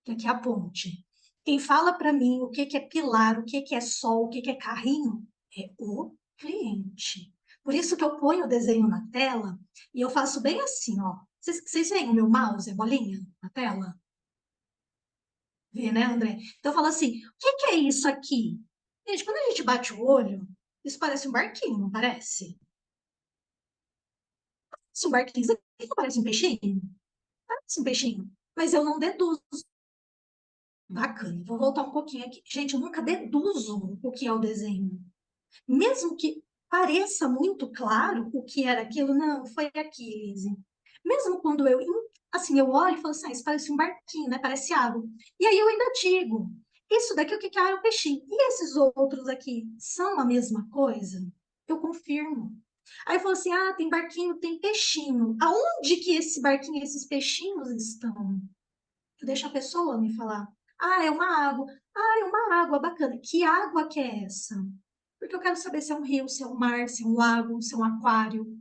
que aqui é a ponte. Quem fala para mim o que é pilar, o que é sol, o que é carrinho, é o cliente. Por isso que eu ponho o desenho na tela e eu faço bem assim, ó. Vocês veem o meu mouse, a bolinha na tela? Vê, né, André? Então eu falo assim, o que que é isso aqui? Gente, quando a gente bate o olho, isso parece um barquinho, não parece? Parece um barquinho, isso aqui não parece um peixinho? Parece um peixinho. Mas eu não deduzo. Bacana, vou voltar um pouquinho aqui. Gente, eu nunca deduzo o que é o desenho. Mesmo que pareça muito claro o que era aquilo, não, foi aqui, Lise. Mesmo quando assim, eu olho e falo assim, isso parece um barquinho, né? Parece água. E aí eu ainda digo, isso daqui o que que é? É o peixinho. E esses outros aqui são a mesma coisa? Eu confirmo. Aí eu falo assim, tem barquinho, tem peixinho. Aonde que esse barquinho, esses peixinhos estão? Eu deixo a pessoa me falar. É uma água. É uma água bacana. Que água que é essa? Porque eu quero saber se é um rio, se é um mar, se é um lago, se é um aquário.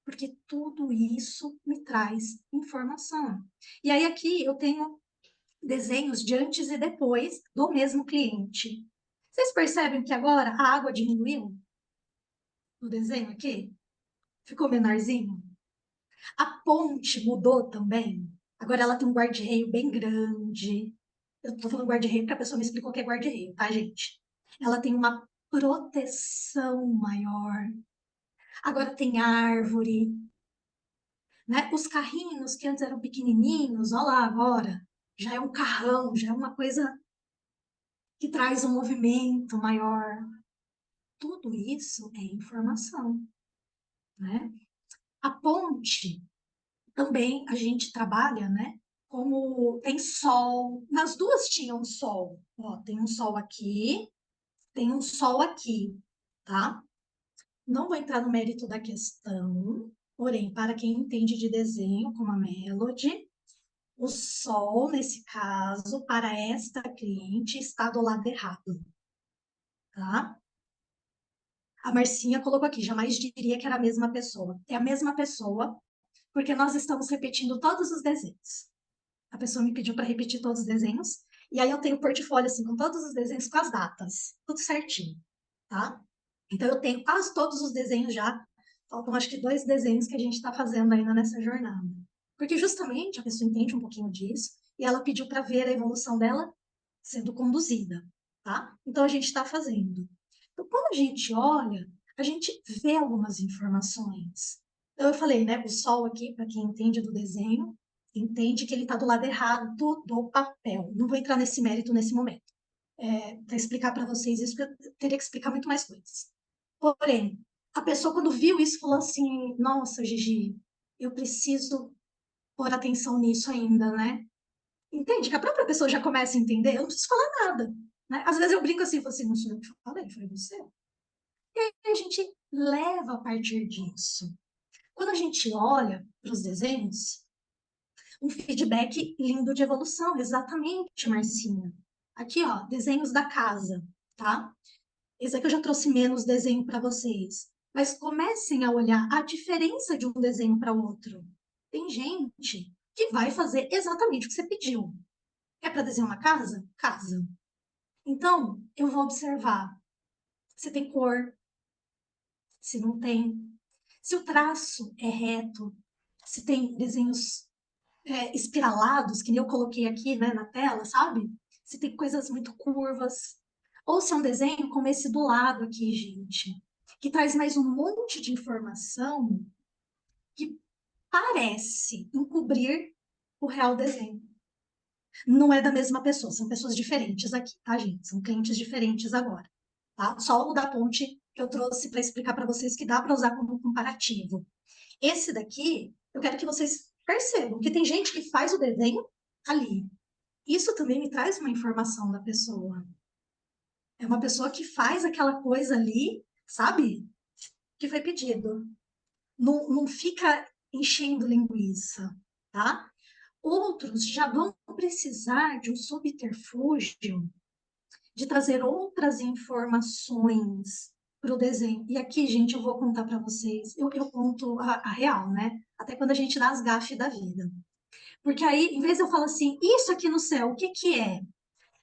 Porque tudo isso me traz informação. E aí aqui eu tenho desenhos de antes e depois do mesmo cliente. Vocês percebem que agora a água diminuiu no desenho aqui? Ficou menorzinho? A ponte mudou também. Agora ela tem um guarda-reio bem grande. Eu tô falando guarda-reio porque a pessoa me explicou que é guarda-reio, tá, gente? Ela tem uma proteção maior. Agora tem árvore, né? Os carrinhos que antes eram pequenininhos, olha lá agora, já é um carrão, já é uma coisa que traz um movimento maior. Tudo isso é informação, né? A ponte também a gente trabalha, né? Como tem sol, nas duas tinham sol. Ó, tem um sol aqui, tem um sol aqui, tá? Não vou entrar no mérito da questão, porém, para quem entende de desenho, como a Melody, o sol, nesse caso, para esta cliente, está do lado errado, tá? A Marcinha colocou aqui, jamais diria que era a mesma pessoa. É a mesma pessoa, porque nós estamos repetindo todos os desenhos. A pessoa me pediu para repetir todos os desenhos, e aí eu tenho um portfólio assim com todos os desenhos com as datas, tudo certinho, tá? Então eu tenho quase todos os desenhos já. Faltam acho que 2 desenhos que a gente está fazendo ainda nessa jornada. Porque justamente a pessoa entende um pouquinho disso e ela pediu para ver a evolução dela sendo conduzida, tá? Então a gente está fazendo. Então quando a gente olha, a gente vê algumas informações. Então eu falei, né? O sol aqui, para quem entende do desenho, entende que ele está do lado errado do papel. Não vou entrar nesse mérito nesse momento. Para explicar para vocês isso, porque eu teria que explicar muito mais coisas. Porém, a pessoa, quando viu isso, falou assim: Nossa, Gigi, eu preciso pôr atenção nisso ainda, né? Entende? Que a própria pessoa já começa a entender, eu não preciso falar nada. Né? Às vezes eu brinco assim, falo assim: Não sou eu que falei, foi você. E aí a gente leva a partir disso. Quando a gente olha para os desenhos, um feedback lindo de evolução, exatamente, Marcinha. Aqui, ó, desenhos da casa, tá? Esse aqui eu já trouxe menos desenho para vocês. Mas comecem a olhar a diferença de um desenho para outro. Tem gente que vai fazer exatamente o que você pediu. É para desenhar uma casa? Casa. Então, eu vou observar se tem cor, se não tem, se o traço é reto, se tem desenhos espiralados, que nem eu coloquei aqui, né, na tela, sabe? Se tem coisas muito curvas. Ou se é um desenho como esse do lado aqui, gente, que traz mais um monte de informação que parece encobrir o real desenho. Não é da mesma pessoa, são pessoas diferentes aqui, tá, gente? São clientes diferentes agora, tá? Só o da ponte que eu trouxe para explicar para vocês que dá para usar como comparativo. Esse daqui, eu quero que vocês percebam que tem gente que faz o desenho ali. Isso também me traz uma informação da pessoa. É uma pessoa que faz aquela coisa ali, sabe? Que foi pedido. Não fica enchendo linguiça, tá? Outros já vão precisar de um subterfúgio de trazer outras informações para o desenho. E aqui, gente, eu vou contar para vocês, eu conto a real, né? Até quando a gente dá as gafes da vida. Porque aí, em vez de eu falar assim, isso aqui no céu, o que que é?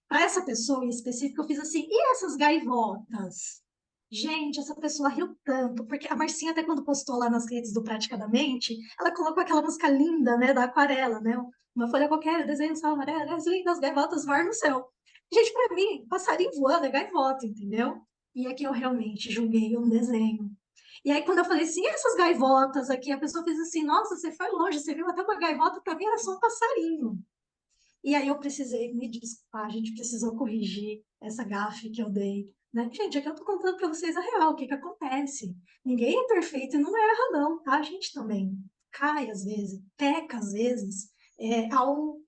Para essa pessoa em específico, eu fiz assim, e essas gaivotas? Gente, essa pessoa riu tanto, porque a Marcinha até quando postou lá nas redes do Praticadamente, ela colocou aquela música linda, né, da aquarela, né? Uma folha qualquer, desenho só amarelo, as lindas gaivotas voam no céu. Gente, para mim, passarinho voando é gaivota, entendeu? E aqui eu realmente julguei um desenho. E aí, quando eu falei assim, essas gaivotas aqui, a pessoa fez assim, nossa, você foi longe, você viu até uma gaivota, para mim era só um passarinho. E aí eu precisei me desculpar, a gente precisou corrigir essa gafe que eu dei. Né? Gente, aqui eu tô contando para vocês a real, o que que acontece. Ninguém é perfeito e não erra, não, tá? A gente também cai às vezes, peca às vezes, ao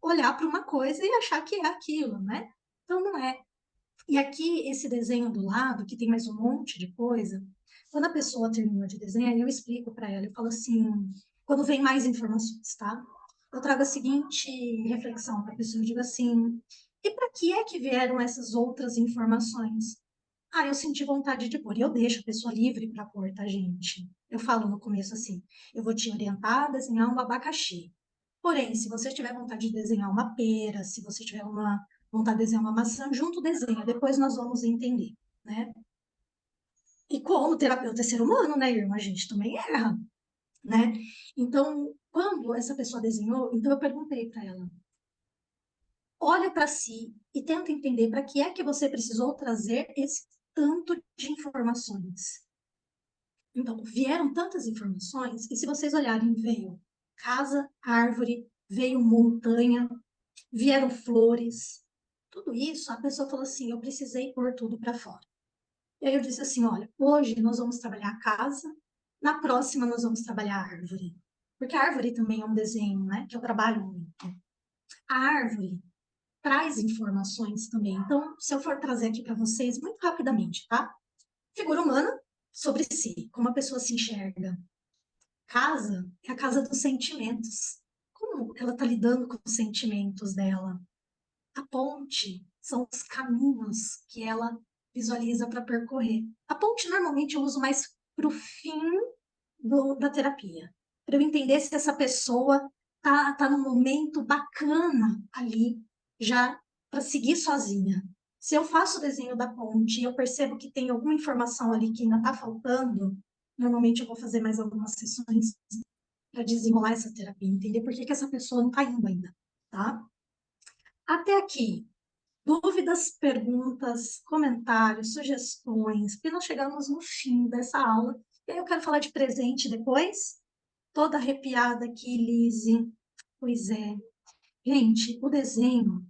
olhar para uma coisa e achar que é aquilo, né? Então não é. E aqui, esse desenho do lado, que tem mais um monte de coisa, quando a pessoa termina de desenhar, eu explico para ela, eu falo assim, quando vem mais informações, tá? Eu trago a seguinte reflexão para a pessoa, eu digo assim, e para que é que vieram essas outras informações? Ah, eu senti vontade de pôr. E eu deixo a pessoa livre para pôr, tá, gente? Eu falo no começo assim, eu vou te orientar a desenhar um abacaxi. Porém, se você tiver vontade de desenhar uma pera, se você tiver uma vontade de desenhar uma maçã, junto desenha. Depois nós vamos entender, né? E como terapeuta é ser humano, né, irmã? A gente também erra, né? Então, quando essa pessoa desenhou, então eu perguntei para ela, olha para si e tenta entender para que é que você precisou trazer esse tanto de informações. Então, vieram tantas informações, e se vocês olharem, veio casa, árvore, veio montanha, vieram flores, tudo isso, a pessoa falou assim, eu precisei pôr tudo para fora. E aí eu disse assim, olha, hoje nós vamos trabalhar a casa, na próxima nós vamos trabalhar a árvore. Porque a árvore também é um desenho, né, que eu trabalho muito. A árvore traz informações também. Então, se eu for trazer aqui para vocês, muito rapidamente, tá? Figura humana sobre si, como a pessoa se enxerga. Casa é a casa dos sentimentos. Como ela está lidando com os sentimentos dela? A ponte são os caminhos que ela visualiza para percorrer. A ponte normalmente eu uso mais para o fim da terapia, para eu entender se essa pessoa tá num momento bacana ali, já para seguir sozinha. Se eu faço o desenho da ponte e eu percebo que tem alguma informação ali que ainda está faltando, normalmente eu vou fazer mais algumas sessões para desenrolar essa terapia, entender por que, que essa pessoa não está indo ainda, tá? Até aqui, dúvidas, perguntas, comentários, sugestões, porque nós chegamos no fim dessa aula. E aí eu quero falar de presente depois. Toda arrepiada aqui, Lise. Pois é. Gente, o desenho.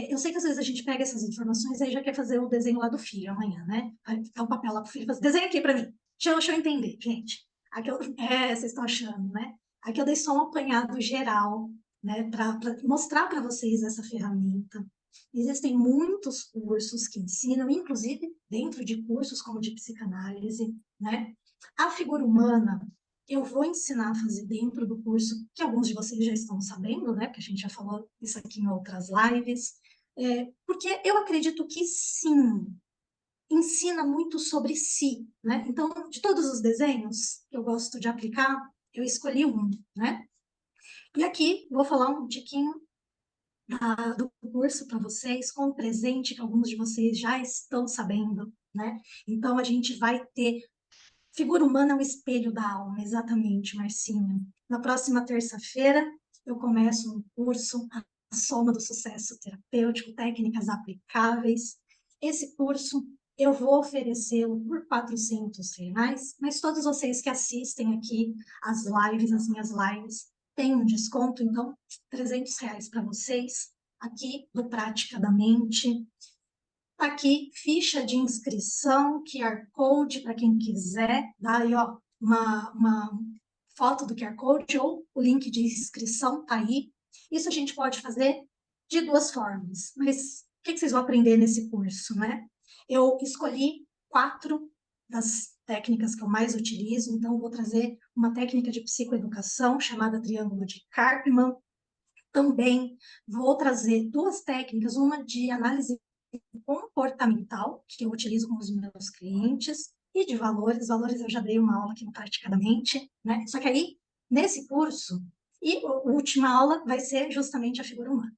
Eu sei que às vezes a gente pega essas informações e aí já quer fazer o desenho lá do filho amanhã, né? Aí dá um papel lá pro filho e fala assim, desenha aqui para mim. Deixa eu entender, gente. Aqui eu, vocês estão achando, né? Aqui eu dei só um apanhado geral, né? Para mostrar para vocês essa ferramenta. Existem muitos cursos que ensinam, inclusive dentro de cursos como de psicanálise, né? A figura humana, eu vou ensinar a fazer dentro do curso, que alguns de vocês já estão sabendo, né? Porque a gente já falou isso aqui em outras lives. Porque eu acredito que sim, ensina muito sobre si, né? Então, de todos os desenhos que eu gosto de aplicar, eu escolhi um, né? E aqui vou falar um tiquinho do curso para vocês, com um presente que alguns de vocês já estão sabendo, né? Então, a gente vai ter figura humana é o espelho da alma, exatamente, Marcinha. Na próxima terça-feira, eu começo um curso, A Soma do Sucesso Terapêutico, Técnicas Aplicáveis. Esse curso eu vou oferecê-lo por R$ 400, mas todos vocês que assistem aqui as lives, as minhas lives, têm um desconto, então, R$ 300 para vocês, aqui do Prática da Mente. Aqui, ficha de inscrição, QR Code para quem quiser, dá aí, ó, uma foto do QR Code ou o link de inscrição tá aí. Isso a gente pode fazer de duas formas, mas o que vocês vão aprender nesse curso, né? Eu escolhi 4 das técnicas que eu mais utilizo, então vou trazer uma técnica de psicoeducação chamada Triângulo de Karpman. Também vou trazer 2 técnicas, uma de análise comportamental, que eu utilizo com os meus clientes, e de valores. Valores eu já dei uma aula aqui no Praticadamente, né? Só que aí, nesse curso, e a última aula vai ser justamente a figura humana.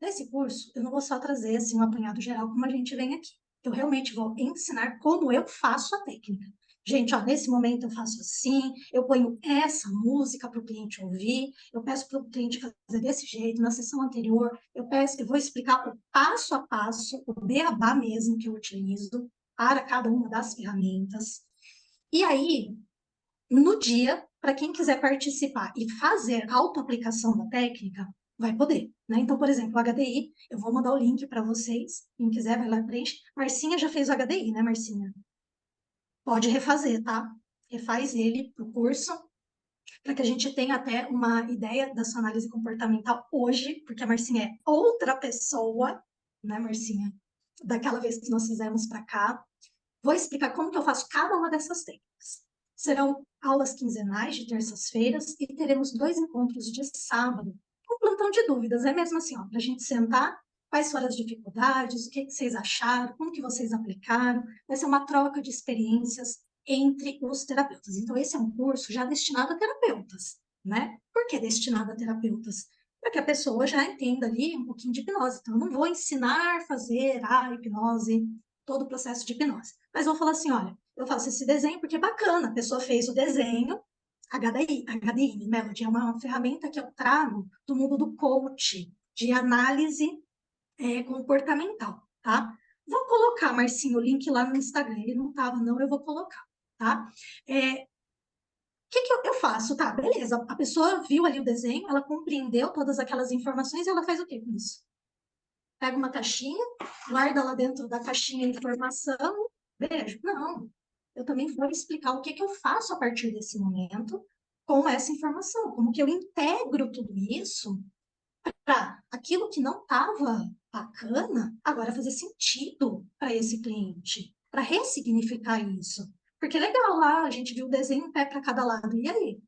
Nesse curso, eu não vou só trazer assim, um apanhado geral como a gente vem aqui. eu realmente vou ensinar como eu faço a técnica. Gente, ó, nesse momento eu faço assim, eu ponho essa música para o cliente ouvir, eu peço para o cliente fazer desse jeito, na sessão anterior, eu vou explicar o passo a passo, o beabá mesmo que eu utilizo para cada uma das ferramentas. E aí, no dia, para quem quiser participar e fazer autoaplicação da técnica, vai poder, né? Então, por exemplo, o HDI, eu vou mandar o link para vocês, quem quiser vai lá e preenche. Marcinha já fez o HDI, né, Marcinha? Pode refazer, tá? Refaz ele pro curso, para que a gente tenha até uma ideia da sua análise comportamental hoje, porque a Marcinha é outra pessoa, né, Marcinha? Daquela vez que nós fizemos para cá. Vou explicar como que eu faço cada uma dessas técnicas. Serão aulas quinzenais de terças-feiras e teremos 2 encontros de sábado, com plantão de dúvidas. É mesmo assim, para a gente sentar, quais foram as dificuldades, o que, que vocês acharam, como que vocês aplicaram. Vai ser uma troca de experiências entre os terapeutas. Então, esse é um curso já destinado a terapeutas, né? Por que destinado a terapeutas? Para que a pessoa já entenda ali um pouquinho de hipnose. Então, eu não vou ensinar a fazer a hipnose, todo o processo de hipnose. Mas vou falar assim, olha, eu faço esse desenho porque é bacana, a pessoa fez o desenho, HDI, Melody, é uma ferramenta que eu trago do mundo do coach, de análise comportamental, tá? Vou colocar, Marcinho, o link lá no Instagram, ele não estava não, eu vou colocar, tá? O que, que eu faço? Tá, beleza, a pessoa viu ali o desenho, ela compreendeu todas aquelas informações e ela faz o quê com isso? Pega uma caixinha, guarda lá dentro da caixinha a informação, beijo. Não, eu também vou explicar o que, que eu faço a partir desse momento com essa informação, como que eu integro tudo isso para aquilo que não estava bacana, agora fazer sentido para esse cliente, para ressignificar isso. Porque legal lá, a gente viu o desenho um pé para cada lado, e aí?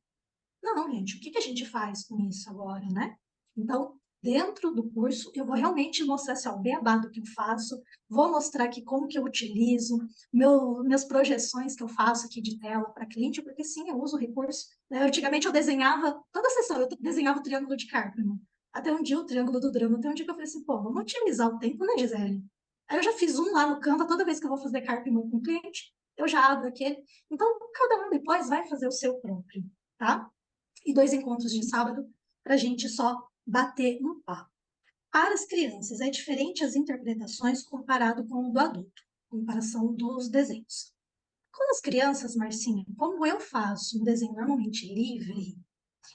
Não, gente, o que, que a gente faz com isso agora, né? Então, dentro do curso, eu vou realmente mostrar assim, ó, o beabá do que eu faço, vou mostrar aqui como que eu utilizo, minhas projeções que eu faço aqui de tela para cliente, porque sim, eu uso o recurso. Né? Antigamente eu desenhava, toda sessão eu desenhava o triângulo de Karpman, até um dia o triângulo do drama, até um dia que eu falei assim, pô, vamos otimizar o tempo, né, Gisele? Aí eu já fiz um lá no Canva, toda vez que eu vou fazer Karpman com o cliente, eu já abro aquele. Então, cada um depois vai fazer o seu próprio, tá? E 2 encontros de sábado para a gente só bater um papo. Para as crianças, é diferente as interpretações comparado com o do adulto, comparação dos desenhos. Com as crianças, Marcinha, como eu faço um desenho normalmente livre,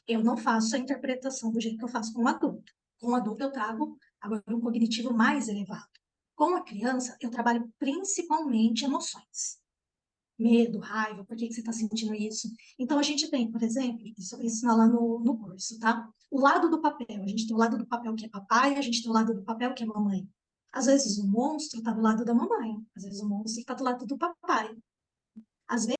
eu não faço a interpretação do jeito que eu faço com o adulto. Com o adulto, eu trago agora um cognitivo mais elevado. Com a criança, eu trabalho principalmente emoções medo, raiva, por que que você está sentindo isso? Então, a gente tem, por exemplo, isso eu vou ensinar lá no curso, tá? O lado do papel, a gente tem o lado do papel que é papai, a gente tem o lado do papel que é mamãe. Às vezes o monstro está do lado da mamãe, às vezes o monstro está do lado do papai. Às vezes,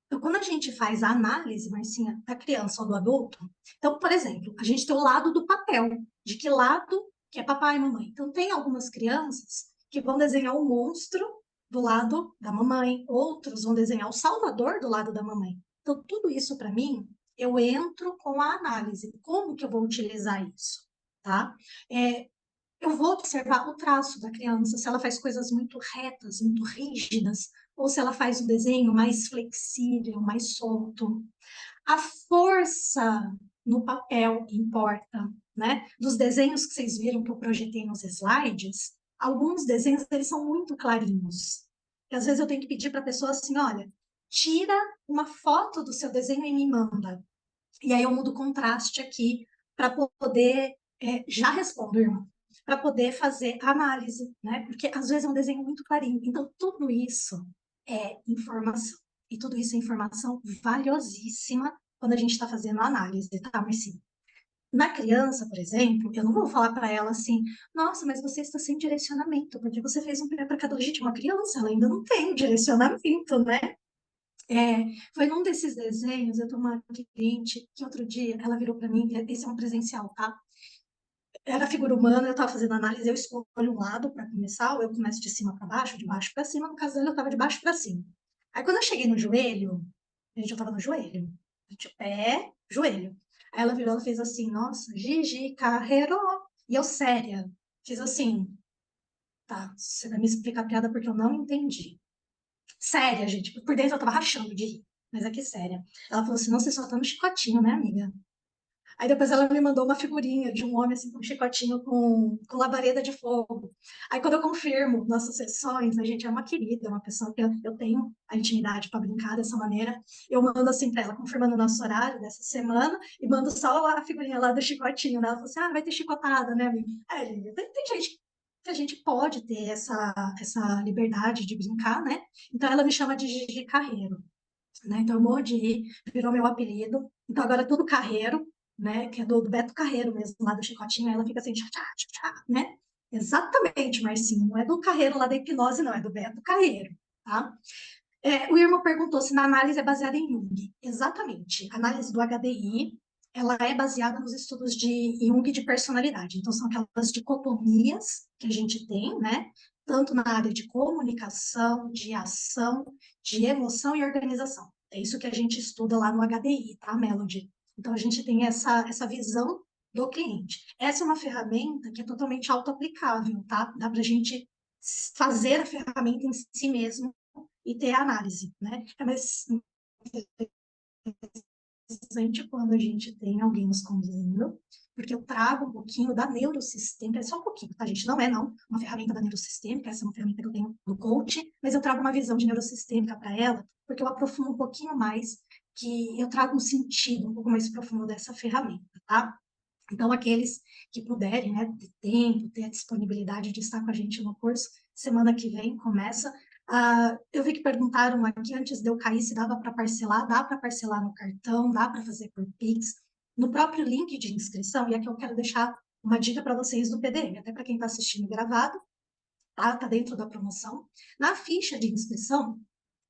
então, quando a gente faz a análise, Marcinha, da criança ou do adulto, então, por exemplo, a gente tem o lado do papel, de que lado que é papai e mamãe. Então, tem algumas crianças que vão desenhar o monstro do lado da mamãe, outros vão desenhar o salvador do lado da mamãe. Então, tudo isso para mim, eu entro com a análise. Como que eu vou utilizar isso? Tá? Eu vou observar o traço da criança, se ela faz coisas muito retas, muito rígidas, ou se ela faz um desenho mais flexível, mais solto. A força no papel importa, né? Dos desenhos que vocês viram que eu projetei nos slides, alguns desenhos eles são muito clarinhos. E às vezes eu tenho que pedir para a pessoa assim, olha, tira uma foto do seu desenho e me manda. E aí eu mudo o contraste aqui para poder já respondo, irmão, para poder fazer a análise, né? Porque às vezes é um desenho muito clarinho. Então tudo isso é informação. E tudo isso é informação valiosíssima quando a gente está fazendo a análise, tá, Marcinho? Na criança, por exemplo, eu não vou falar para ela assim, nossa, mas você está sem direcionamento, porque você fez um pé para cada gente. Uma criança, ela ainda não tem direcionamento, né? Foi num desses desenhos, eu tô uma cliente que outro dia ela virou para mim, esse é um presencial, tá? Era figura humana, eu estava fazendo análise, eu escolho um lado para começar, ou eu começo de cima para baixo, de baixo para cima, no caso dela eu estava de baixo para cima. Aí quando eu cheguei no joelho, gente, eu estava no joelho, de pé, joelho. Aí ela virou, ela fez assim, nossa, Gigi, carreirou. E eu séria, fiz assim, Tá, você vai me explicar a piada porque eu não entendi. Séria, gente. Por dentro eu tava rachando de rir. Mas aqui, séria. Ela falou assim: não, você só tá no chicotinho, né, amiga? Aí depois ela me mandou uma figurinha de um homem assim com um chicotinho com labareda de fogo. Aí quando eu confirmo nossas sessões, a gente é uma querida, uma pessoa que eu tenho a intimidade para brincar dessa maneira. Eu mando assim para ela, confirmando o nosso horário dessa semana, e mando só a figurinha lá do chicotinho. Né? Ela falou assim: ah, vai ter chicotada, né, amiga? Tem gente que a gente pode ter essa liberdade de brincar, né? Então ela me chama de Gigi Carreiro, né? Então eu morro de rir, virou meu apelido. Então agora é tudo Carreiro, né? Que é do Beto Carreiro mesmo, lá do Chicotinho. Ela fica assim, tchá, tchá, tchá, tchá, né? Exatamente, Marcinho. Não é do Carreiro lá da hipnose, não, é do Beto Carreiro, tá? O Irma perguntou se na análise é baseada em Jung. Exatamente. A análise do HDI, ela é baseada nos estudos de Jung de personalidade. Então, são aquelas dicotomias que a gente tem, né? Tanto na área de comunicação, de ação, de emoção e organização. É isso que a gente estuda lá no HDI, tá, Melody? Então, a gente tem essa visão do cliente. Essa é uma ferramenta que é totalmente auto-aplicável, tá? Dá para a gente fazer a ferramenta em si mesmo e ter a análise, né? É mais interessante quando a gente tem alguém nos conduzindo, porque eu trago um pouquinho da neurosistêmica, é só um pouquinho, tá, gente? Não é, não, uma ferramenta da neurosistêmica, essa é uma ferramenta que eu tenho no coach, mas eu trago uma visão de neurosistêmica para ela, porque eu aprofundo um pouquinho mais, que eu trago um sentido um pouco mais profundo dessa ferramenta, tá? Então, aqueles que puderem, né, ter tempo, ter a disponibilidade de estar com a gente no curso, semana que vem começa. Eu vi que perguntaram aqui antes de eu cair se dava para parcelar. Dá para parcelar no cartão, dá para fazer por Pix. No próprio link de inscrição, e aqui eu quero deixar uma dica para vocês do PDM, até para quem está assistindo gravado, tá? Tá dentro da promoção. Na ficha de inscrição,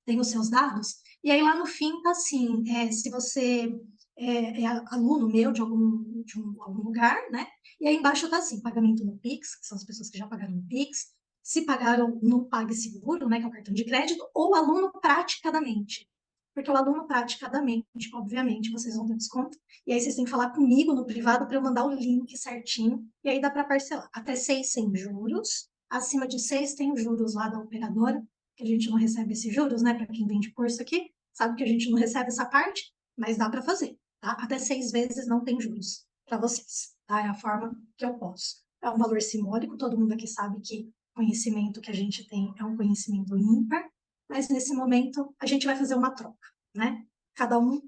tem os seus dados, e aí lá no fim tá assim, se você é aluno meu algum lugar, né? E aí embaixo tá assim, pagamento no Pix, que são as pessoas que já pagaram no Pix, se pagaram no PagSeguro, né, que é o cartão de crédito, ou aluno praticadamente. Porque o aluno praticadamente, obviamente, vocês vão ter desconto, e aí vocês têm que falar comigo no privado para eu mandar o link certinho, e aí dá para parcelar. Até 6 sem juros, acima de 6 tem os juros lá da operadora, que a gente não recebe esses juros, né? Para quem vende curso aqui, sabe que a gente não recebe essa parte, mas dá para fazer, tá? Até 6 vezes não tem juros para vocês, tá? É a forma que eu posso. É um valor simbólico, todo mundo aqui sabe que o conhecimento que a gente tem é um conhecimento ímpar, mas nesse momento a gente vai fazer uma troca, né? Cada um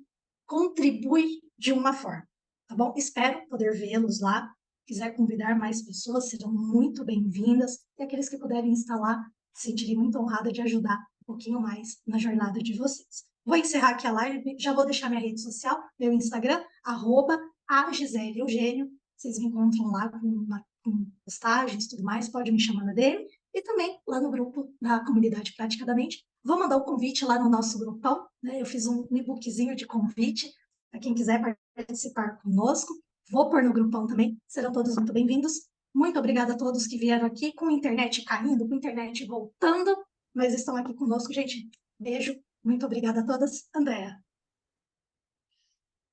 contribui de uma forma, tá bom? Espero poder vê-los lá. Quiser convidar mais pessoas, serão muito bem-vindas. E aqueles que puderem instalar, sentirei muito honrada de ajudar um pouquinho mais na jornada de vocês. Vou encerrar aqui a live, já vou deixar minha rede social, meu Instagram, @agiseleugenio. Vocês me encontram lá com postagens e tudo mais, pode me chamar na DM. E também lá no grupo da comunidade Praticadamente. Vou mandar o convite lá no nosso grupão, né? Eu fiz um e-bookzinho de convite para quem quiser participar conosco. Vou pôr no grupão também, serão todos muito bem-vindos. Muito obrigada a todos que vieram aqui, com a internet caindo, com a internet voltando, mas estão aqui conosco, gente. Beijo, muito obrigada a todas. Andréa.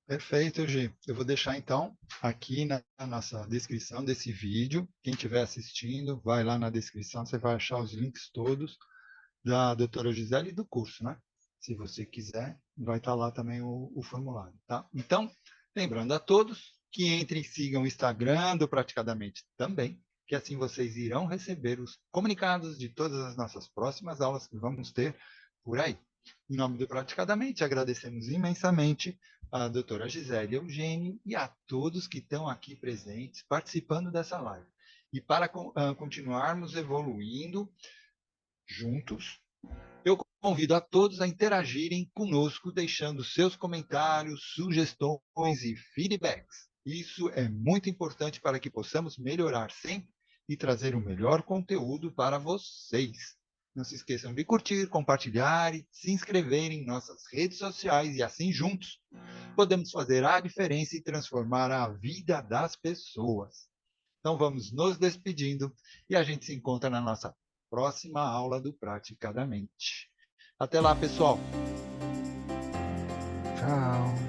Perfeito, Gi. Eu vou deixar então aqui na nossa descrição desse vídeo. Quem estiver assistindo, vai lá na descrição, você vai achar os links todos da doutora Gisele e do curso, né? Se você quiser, vai estar lá também o formulário, tá? Então, lembrando a todos que entrem e sigam o Instagram do Praticadamente também, que assim vocês irão receber os comunicados de todas as nossas próximas aulas que vamos ter por aí. Em nome do Praticadamente, agradecemos imensamente a doutora Gisele Eugênio e a todos que estão aqui presentes, participando dessa live. E para continuarmos evoluindo juntos, eu convido a todos a interagirem conosco, deixando seus comentários, sugestões e feedbacks. Isso é muito importante para que possamos melhorar sempre e trazer o melhor conteúdo para vocês. Não se esqueçam de curtir, compartilhar e se inscrever em nossas redes sociais e assim juntos podemos fazer a diferença e transformar a vida das pessoas. Então vamos nos despedindo e a gente se encontra na nossa próxima aula do Praticadamente. Até lá, pessoal. Tchau.